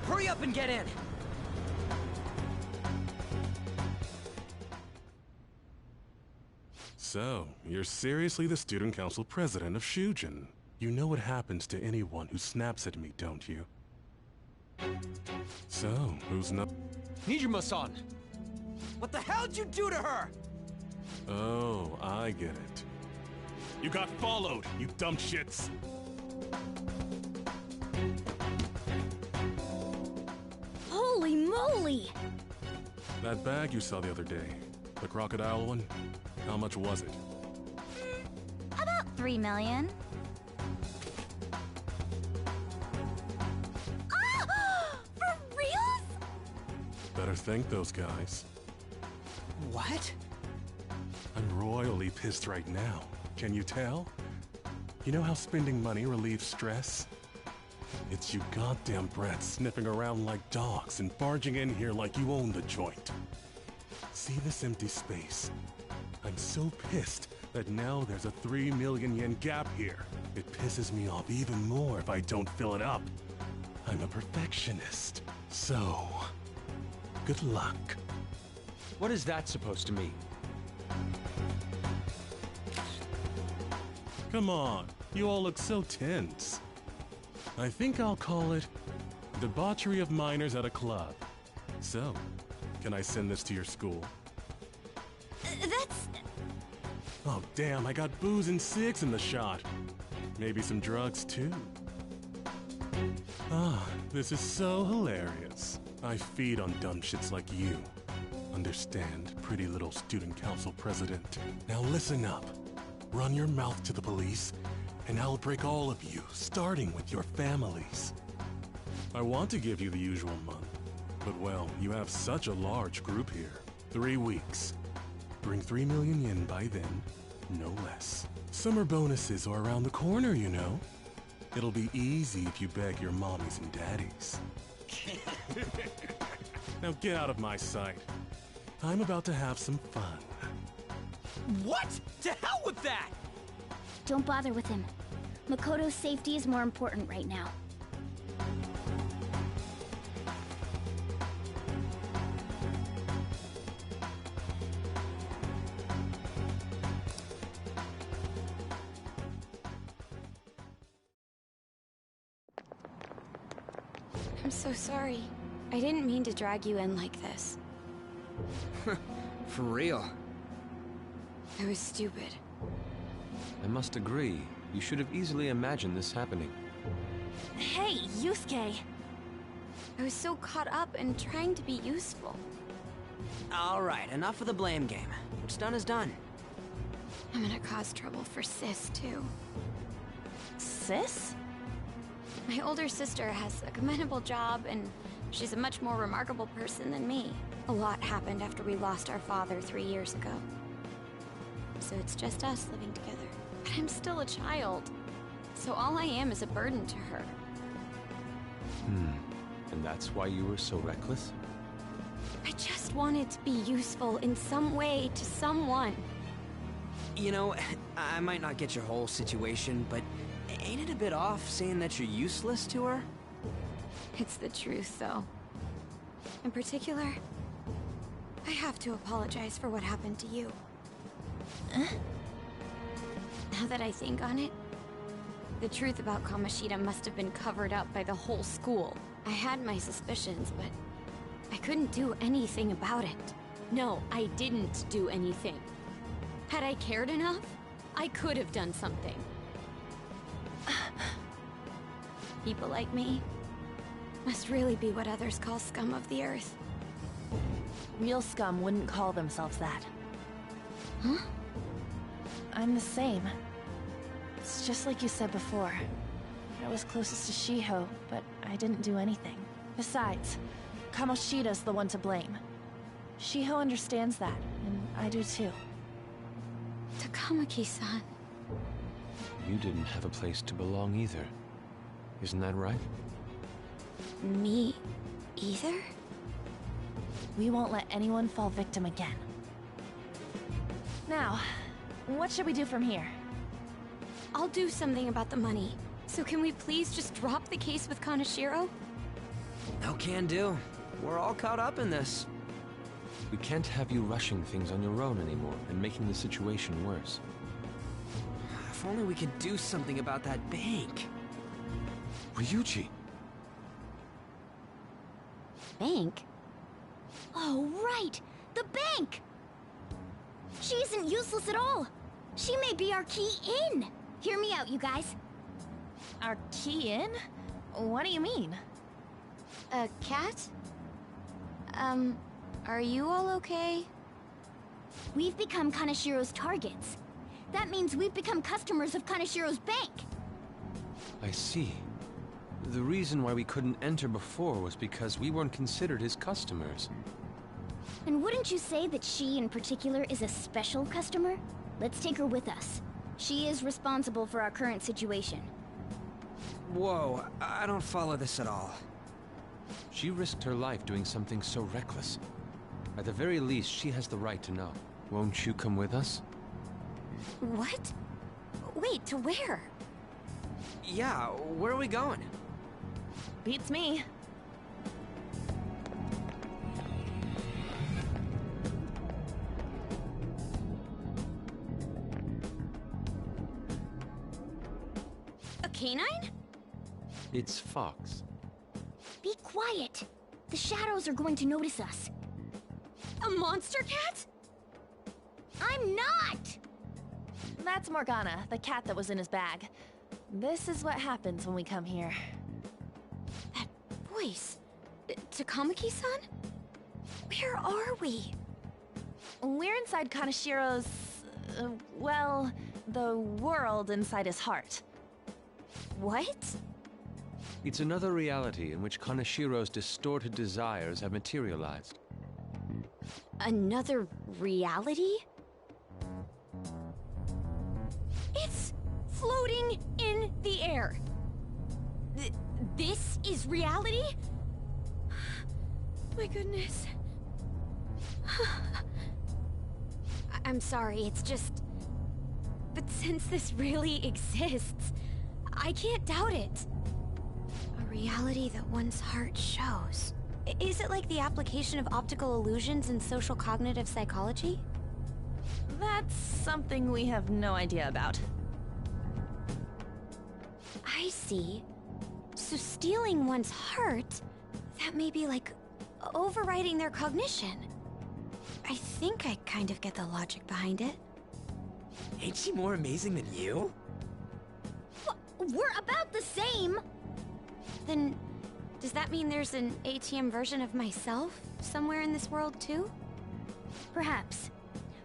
Hurry up and get in! So, you're seriously the student council president of Shujin. You know what happens to anyone who snaps at me, don't you? So, who's not— Nijima-san! What the hell'd you do to her? Oh, I get it. You got followed, you dumb shits! Holy moly! That bag you saw the other day, the crocodile one, how much was it? About 3 million. For reals? Better thank those guys. What? I'm royally pissed right now. Can you tell? You know how spending money relieves stress? It's you goddamn brats sniffing around like dogs and barging in here like you own the joint. See this empty space? I'm so pissed that now there's a 3 million yen gap here. It pisses me off even more if I don't fill it up. I'm a perfectionist. So, good luck. What is that supposed to mean? Come on, you all look so tense. I think I'll call it debauchery of minors at a club. So, can I send this to your school? That's... Oh damn, I got booze and cigs in the shot. Maybe some drugs too. Ah, this is so hilarious. I feed on dumb shits like you. Understand, pretty little student council president. Now listen up. Run your mouth to the police, and I'll break all of you, starting with your families. I want to give you the usual month, but well, you have such a large group here. 3 weeks. Bring 3 million yen by then, no less. Summer bonuses are around the corner, you know. It'll be easy if you beg your mommies and daddies. Now get out of my sight. I'm about to have some fun. What? To hell with that! Don't bother with him. Makoto's safety is more important right now. I'm so sorry. I didn't mean to drag you in like this. For real. I was stupid. I must agree. You should have easily imagined this happening. Hey, Yusuke! I was so caught up in trying to be useful. Alright, enough of the blame game. What's done is done. I'm gonna cause trouble for Sis, too. Sis? My older sister has a commendable job, and she's a much more remarkable person than me. A lot happened after we lost our father 3 years ago. So it's just us living together. But I'm still a child, so all I am is a burden to her. And that's why you were so reckless? I just wanted to be useful in some way to someone. You know, I might not get your whole situation, but ain't it a bit off saying that you're useless to her? It's the truth, though. In particular, I have to apologize for what happened to you. Now that I think on it, the truth about Kamoshida must have been covered up by the whole school. I had my suspicions, but I couldn't do anything about it. No, I didn't do anything. Had I cared enough, I could have done something. People like me must really be what others call scum of the earth. Real scum wouldn't call themselves that. Huh? I'm the same. It's just like you said before. I was closest to Shiho, but I didn't do anything. Besides, Kamoshida's the one to blame. Shiho understands that, and I do too. Takamaki-san. You didn't have a place to belong either. Isn't that right? Me either? We won't let anyone fall victim again. Now, what should we do from here? I'll do something about the money. So can we please just drop the case with Kaneshiro? No can do. We're all caught up in this. We can't have you rushing things on your own anymore and making the situation worse. If only we could do something about that bank. Ryuji! Bank? Oh, right! The bank! She isn't useless at all! She may be our key in! Hear me out, you guys. Our key in? What do you mean? A cat? Are you all okay? We've become Kaneshiro's targets. That means we've become customers of Kaneshiro's bank. I see. The reason why we couldn't enter before was because we weren't considered his customers. And wouldn't you say that she in particular is a special customer? Let's take her with us. She is responsible for our current situation. Whoa, I don't follow this at all. She risked her life doing something so reckless. At the very least, she has the right to know. Won't you come with us? What? Wait, to where? Yeah, where are we going? Beats me. A canine? It's Fox. Be quiet. The shadows are going to notice us. A monster cat? I'm not! That's Morgana, the cat that was in his bag. This is what happens when we come here. That voice. Takamaki-san? Where are we? We're inside Kaneshiro's... well, the world inside his heart. What? It's another reality in which Kanashiro's distorted desires have materialized. Another reality? It's floating in the air. This is reality? My goodness. I'm sorry, it's just... But since this really exists, I can't doubt it. A reality that one's heart shows. Is it like the application of optical illusions in social cognitive psychology? That's something we have no idea about. I see. So stealing one's heart, that may be like overriding their cognition. I think I kind of get the logic behind it. Ain't she more amazing than you? We're about the same! Then, does that mean there's an ATM version of myself somewhere in this world too? Perhaps.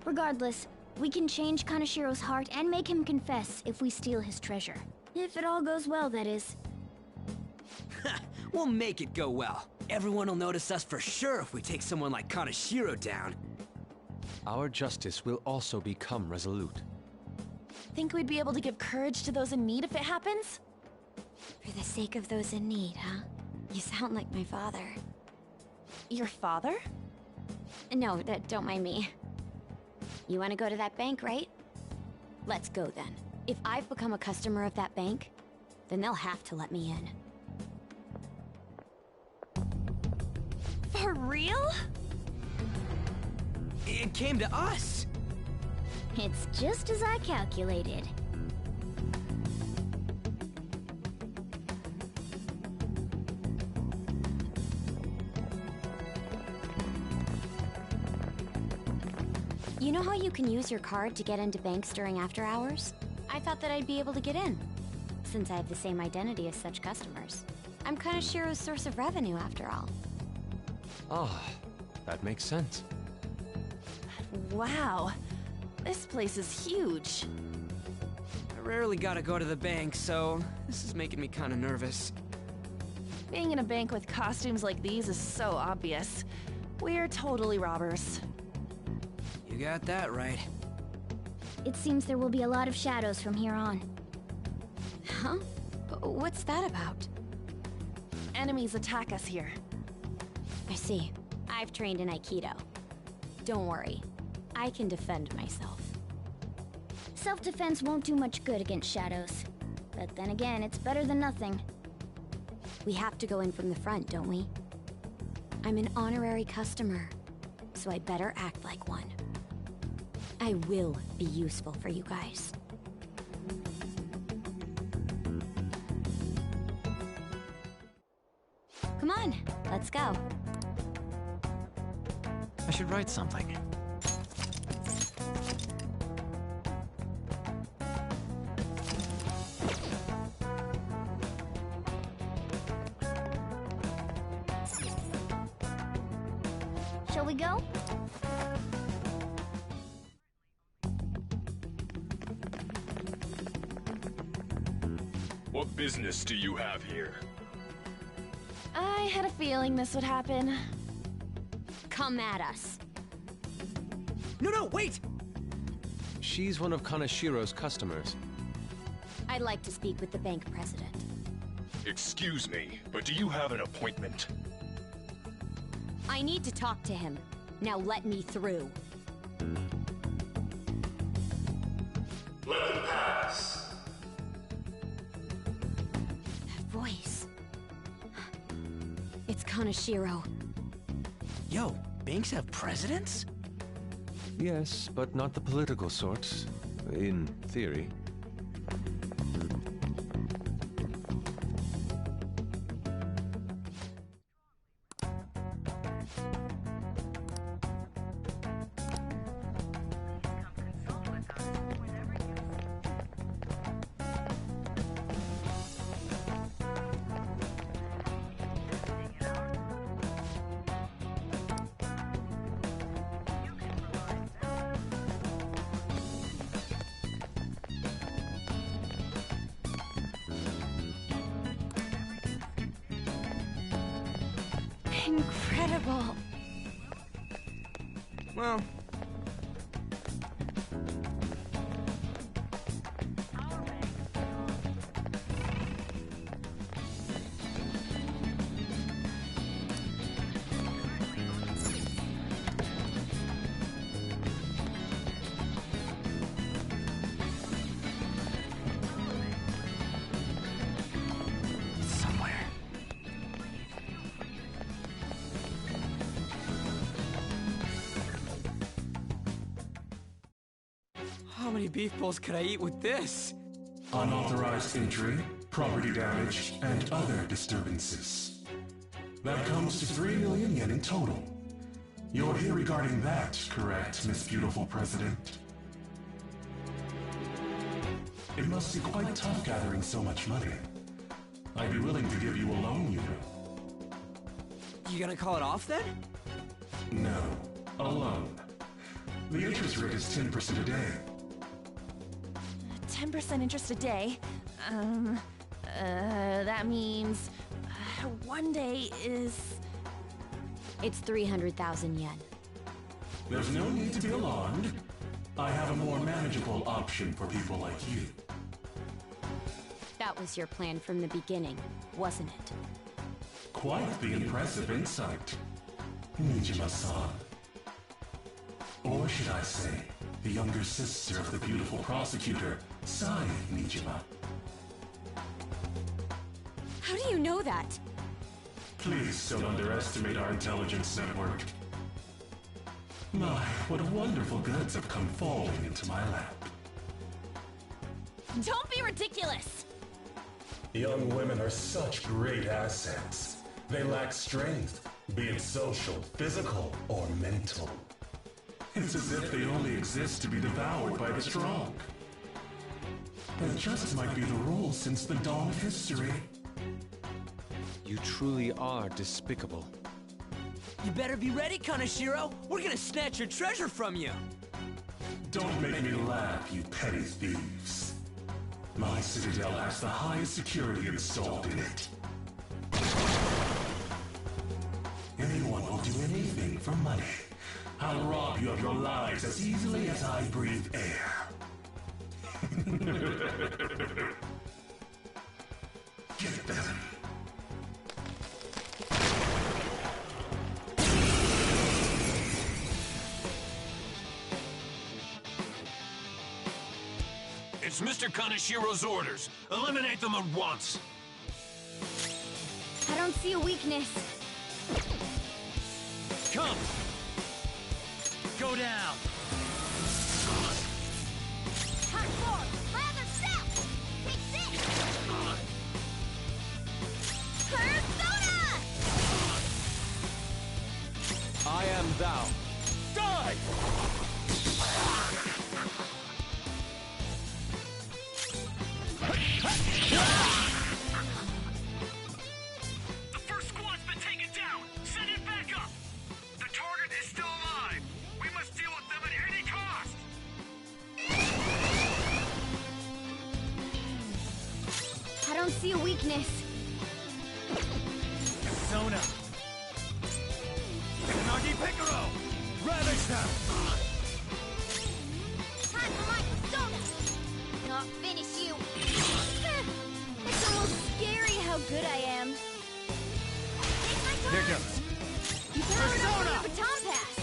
Regardless, we can change Kanashiro's heart and make him confess if we steal his treasure. If it all goes well, that is. We'll make it go well. Everyone will notice us for sure if we take someone like Kanashiro down. Our justice will also become resolute. Think we'd be able to give courage to those in need if it happens? For the sake of those in need, huh? You sound like my father. Your father? No, don't mind me. You want to go to that bank, right? Let's go then. If I've become a customer of that bank, then they'll have to let me in. For real? It came to us! It's just as I calculated. You know how you can use your card to get into banks during after hours? I thought that I'd be able to get in, since I have the same identity as such customers. I'm Kanashiro's source of revenue, after all. Ah, that makes sense. Wow. This place is huge. I rarely gotta go to the bank, so this is making me kinda nervous. Being in a bank with costumes like these is so obvious. We're totally robbers. You got that right. It seems there will be a lot of shadows from here on. Huh? What's that about? Enemies attack us here. I see. I've trained in Aikido. Don't worry. I can defend myself. Self-defense won't do much good against shadows. But then again, it's better than nothing. We have to go in from the front, don't we? I'm an honorary customer, so I better act like one. I will be useful for you guys. Come on, let's go. I should write something. Shall we go? What business do you have here? I had a feeling this would happen. Come at us. No, wait! She's one of Kanashiro's customers. I'd like to speak with the bank president. Excuse me, but do you have an appointment? I need to talk to him. Now let me through. Let them pass. That voice. It's Kanashiro. Yo, banks have presidents? Yes, but not the political sort, in theory. Incredible. Well... How many beef bowls could I eat with this? Unauthorized entry, property damage, and other disturbances. That comes to 3 million yen in total. You're here regarding that, correct, Miss Beautiful President? It must be quite tough gathering so much money. I'd be willing to give you a loan, you know. You gonna call it off then? No, a loan. The interest rate is 10% a day. 10% interest a day? That means... one day is... It's 300,000 yen. There's no need to be alarmed. I have a more manageable option for people like you. That was your plan from the beginning, wasn't it? Quite the impressive insight, Nijima-san. Or should I say, the younger sister of the beautiful prosecutor, Sai Nijima. How do you know that? Please don't underestimate our intelligence network. My, what wonderful goods have come falling into my lap. Don't be ridiculous! Young women are such great assets. They lack strength, be it social, physical, or mental. It's as if they only exist to be devoured by the strong. That just might be the rule since the dawn of history. You truly are despicable. You better be ready, Kaneshiro! We're gonna snatch your treasure from you! Don't make me laugh, you petty thieves. My citadel has the highest security installed in it. Anyone will do anything for money. I'll rob you of your lives as easily as I breathe air. Get them. It's Mr. Kaneshiro's orders. Eliminate them at once. I don't see a weakness. Come! Go down! Hot forward, rather south! Take this! Persona! I am thou. Die! The first squad's been taken down! Send it back up! The target is still alive! We must deal with them at any cost! I don't see a weakness. Persona! Nagi Picaro! Ravish them! Time for my persona! Not finish you! It's almost scary how good I am. Take my turn! Here goes! You powered up Persona! the baton pass.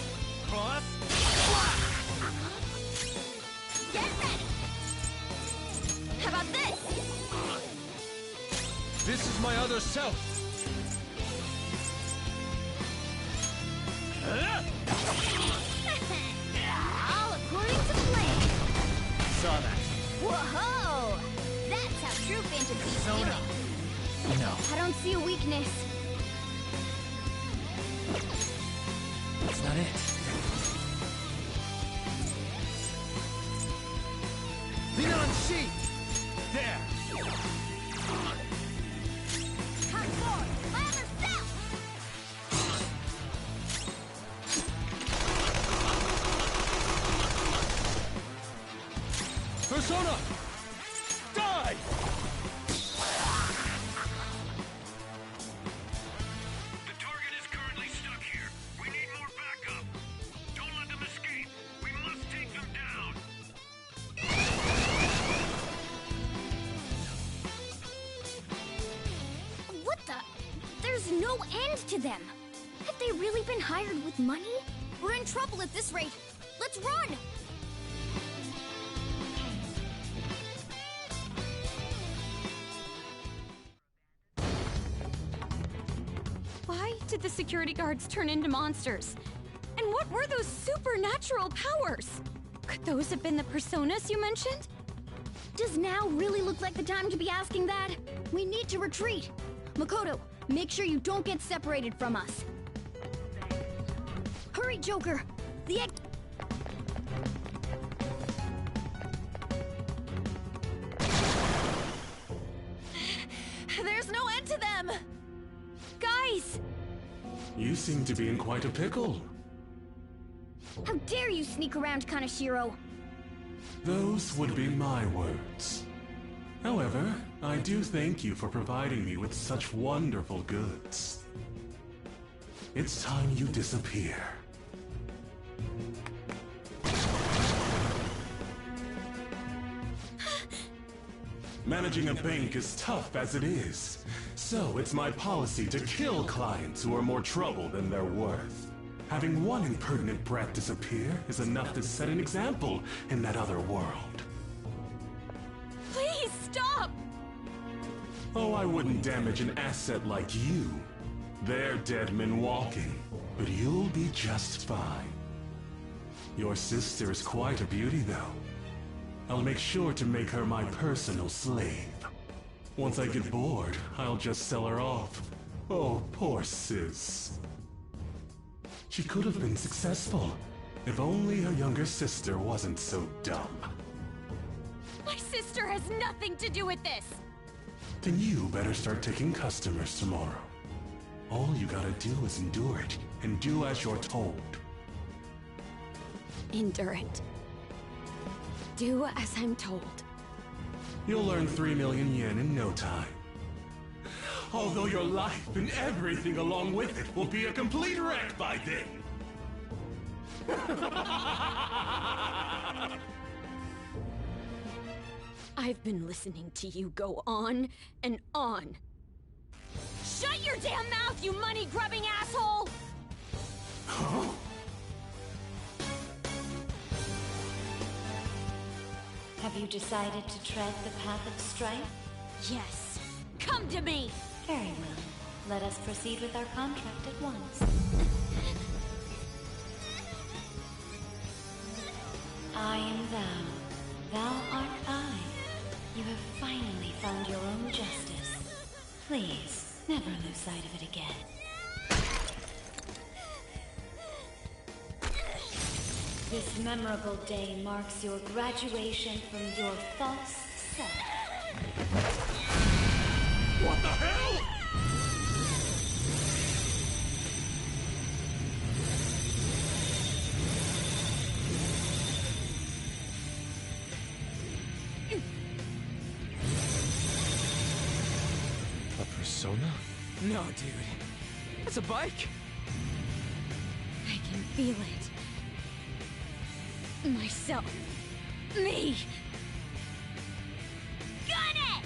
Cross! Get ready! How about this? This is my other self. All according to plan. Saw that. Whoa! That's how true fantasy Persona! feeling. No. I don't see a weakness. That's not it. Lean on sheet! There! Hot forward, rather south! Persona! Die! The target is currently no end to them. Have they really been hired with money? We're in trouble at this rate. Let's run! Why did the security guards turn into monsters? And what were those supernatural powers? Could those have been the personas you mentioned? Does now really look like the time to be asking that? We need to retreat. Makoto, make sure you don't get separated from us. Hurry, Joker! The egg... There's no end to them! Guys! You seem to be in quite a pickle. How dare you sneak around Kaneshiro? Those would be my words. However, I do thank you for providing me with such wonderful goods. It's time you disappear. Managing a bank is tough as it is, so it's my policy to kill clients who are more trouble than they're worth. Having one impertinent brat disappear is enough to set an example in that other world. Please stop! Oh, I wouldn't damage an asset like you. They're dead men walking, but you'll be just fine. Your sister is quite a beauty, though. I'll make sure to make her my personal slave. Once I get bored, I'll just sell her off. Oh, poor sis. She could have been successful, if only her younger sister wasn't so dumb. My sister has nothing to do with this! Then you better start taking customers tomorrow. All you gotta do is endure it, and do as you're told. Endure it. Do as I'm told. You'll earn 3 million yen in no time. Although your life and everything along with it will be a complete wreck by then. I've been listening to you go on and on. Shut your damn mouth, you money-grubbing asshole! Huh? Have you decided to tread the path of strife? Yes. Come to me! Very well. Let us proceed with our contract at once. I am thou. Thou art I. You have finally found your own justice. Please, never lose sight of it again. This memorable day marks your graduation from your false self. What the hell?! A persona? No, dude. That's a bike! I can feel it. Myself. Me! Got it!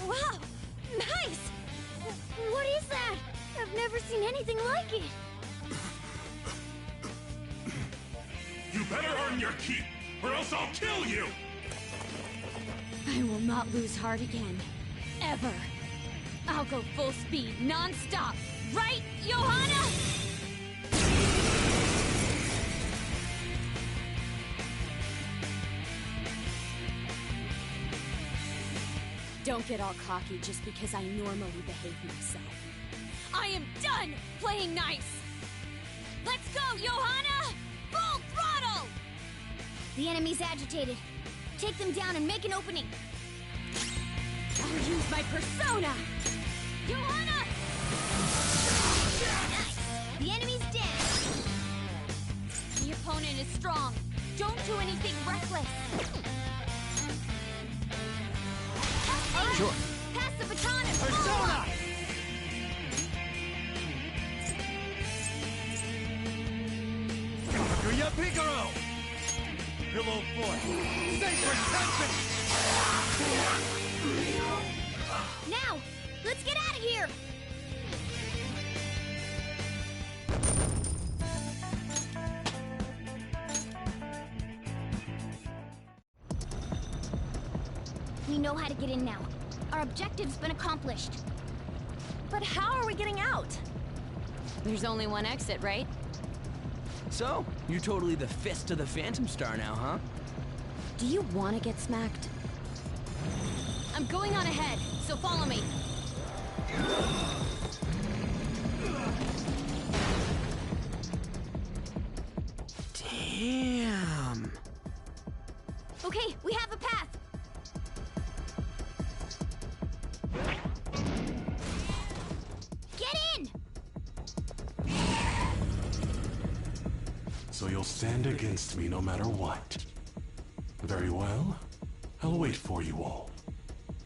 Wow! Nice! What is that? I've never seen anything like it. You better earn your keep, or else I'll kill you! I will not lose heart again. Ever. I'll go full speed, non-stop. Right, Johanna? Don't get all cocky just because I normally behave myself. I am done playing nice! Let's go, Johanna! Full throttle! The enemy's agitated. Take them down and make an opening. I'll use my persona! Johanna! Nice! The enemy's dead. The opponent is strong. Don't do anything reckless. Right. Sure. Pass the baton and Persona! Kaguya Picaro! Pillow Fort! Stay protected! Now! Let's get out of here! We know how to get in now. Our objective's been accomplished. But how are we getting out? There's only one exit, right? So, you're totally the fist of the Phantom Star now, huh? Do you want to get smacked? I'm going on ahead, so follow me. Damn. Okay, we have a path. Get in! So you'll stand against me no matter what. Very well. I'll wait for you all.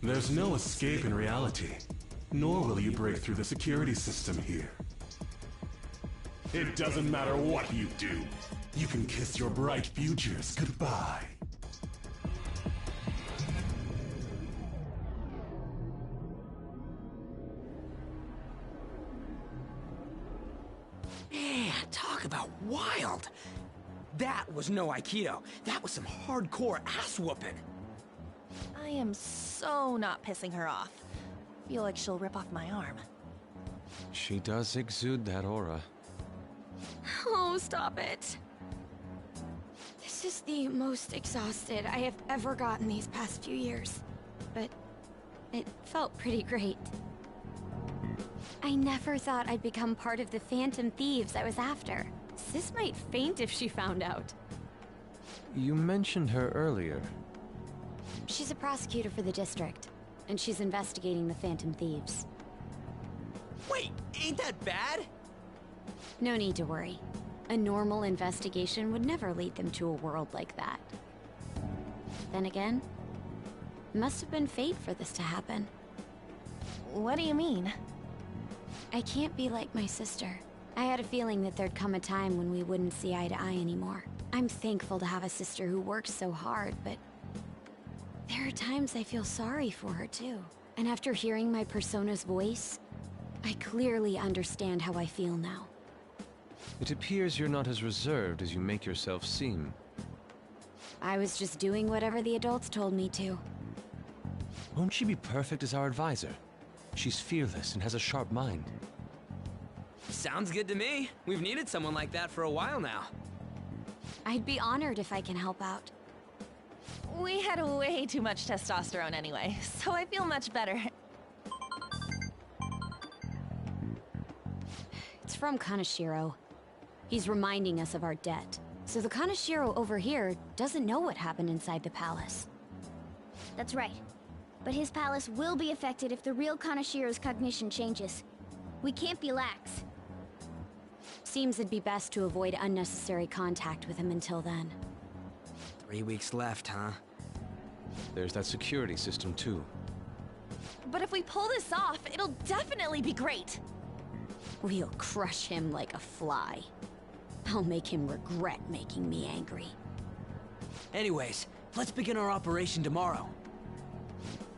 There's no escape in reality, nor will you break through the security system here. It doesn't matter what you do. You can kiss your bright futures goodbye. Man, talk about wild! That was no Aikido. That was some hardcore ass-whooping. I am so not pissing her off. Feel like she'll rip off my arm. She does exude that aura. Oh, stop it. This is the most exhausted I have ever gotten these past few years. But it felt pretty great. I never thought I'd become part of the Phantom Thieves I was after. Sis might faint if she found out. You mentioned her earlier. She's a prosecutor for the district, and she's investigating the Phantom Thieves. Wait, ain't that bad? No need to worry. A normal investigation would never lead them to a world like that. Then again, it must have been fate for this to happen. What do you mean? I can't be like my sister. I had a feeling that there'd come a time when we wouldn't see eye to eye anymore. I'm thankful to have a sister who works so hard, but there are times I feel sorry for her too. And after hearing my persona's voice, I clearly understand how I feel now. It appears you're not as reserved as you make yourself seem. I was just doing whatever the adults told me to. Won't she be perfect as our advisor? She's fearless and has a sharp mind. Sounds good to me. We've needed someone like that for a while now. I'd be honored if I can help out. We had way too much testosterone anyway, so I feel much better. It's from Kaneshiro. He's reminding us of our debt. So the Kaneshiro over here doesn't know what happened inside the palace. That's right. But his palace will be affected if the real Kaneshiro's cognition changes. We can't be lax. Seems it'd be best to avoid unnecessary contact with him until then. 3 weeks left, huh? There's that security system too. But if we pull this off, it'll definitely be great. We'll crush him like a fly. I'll make him regret making me angry. Anyways, let's begin our operation tomorrow.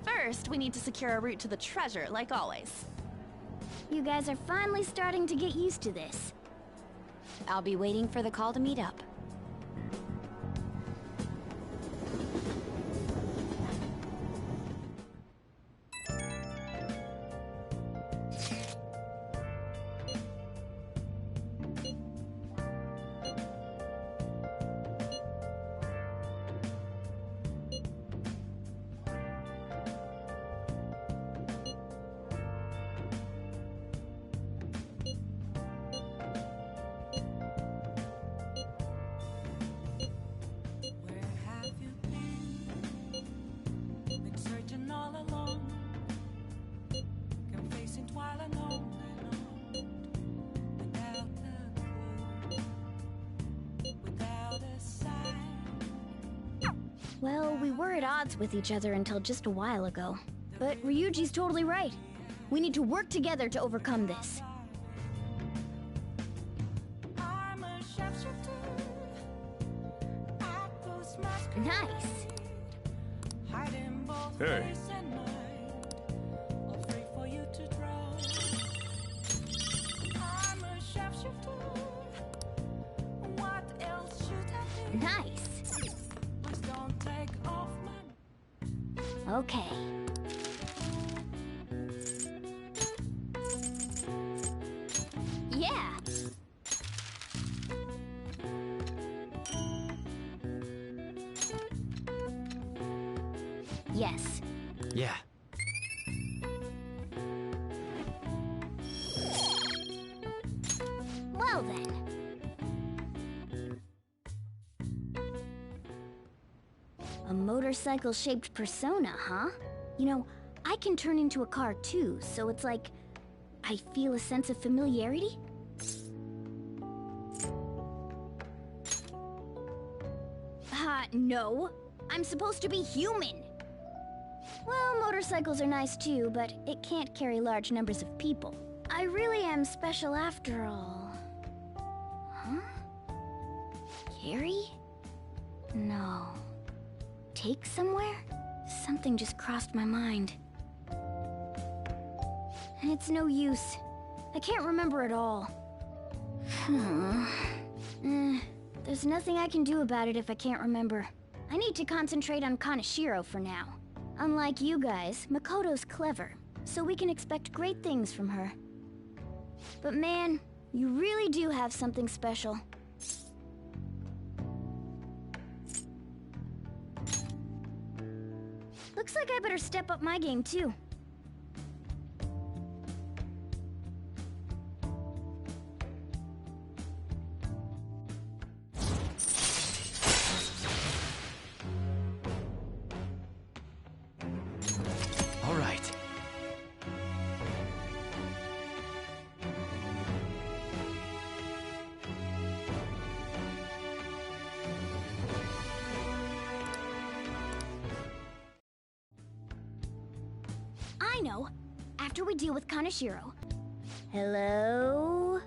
First, we need to secure a route to the treasure, like always. You guys are finally starting to get used to this. I'll be waiting for the call to meet up. Well, we were at odds with each other until just a while ago. But Ryuji's totally right. We need to work together to overcome this. I'm a sharpshooter. I go smart. Nice. Hey. Nice. Okay. Yeah. Yes. Yeah. Well then. A motorcycle-shaped persona, huh? You know, I can turn into a car too, so it's like I feel a sense of familiarity. No. I'm supposed to be human. Well, motorcycles are nice too, but it can't carry large numbers of people. I really am special after all. Huh? Carry? No. Take somewhere? Something just crossed my mind. It's no use. I can't remember it all. There's nothing I can do about it if I can't remember. I need to concentrate on Kaneshiro for now. Unlike you guys, Makoto's clever, so we can expect great things from her. But man, you really do have something special. Looks like I better step up my game too. All right. I know. After we deal with Kaneshiro. Hello?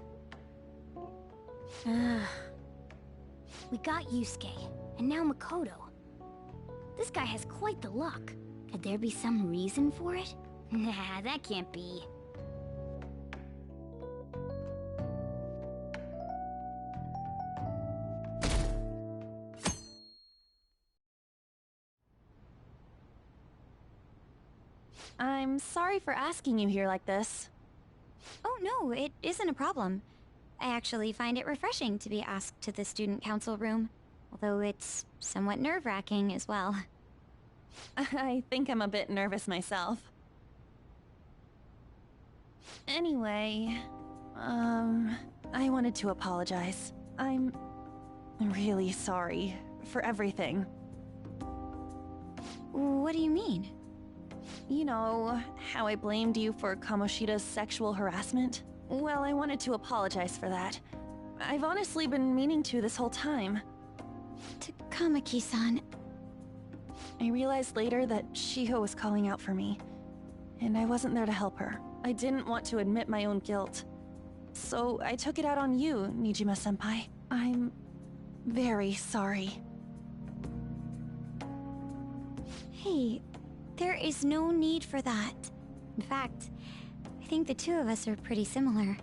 We got Yusuke, and now Makoto. This guy has quite the luck. Could there be some reason for it? Nah, that can't be. I'm sorry for asking you here like this. Oh no, it isn't a problem. I actually find it refreshing to be asked to the student council room, although it's somewhat nerve-wracking as well. I think I'm a bit nervous myself. Anyway, I wanted to apologize. I'm really sorry for everything. What do you mean? You know, how I blamed you for Kamoshida's sexual harassment? Well, I wanted to apologize for that. I've honestly been meaning to this whole time. Kamaki-san. I realized later that Shiho was calling out for me, and I wasn't there to help her. I didn't want to admit my own guilt. So I took it out on you, Nijima-senpai. I'm very sorry. Hey, there is no need for that. In fact, I think the two of us are pretty similar.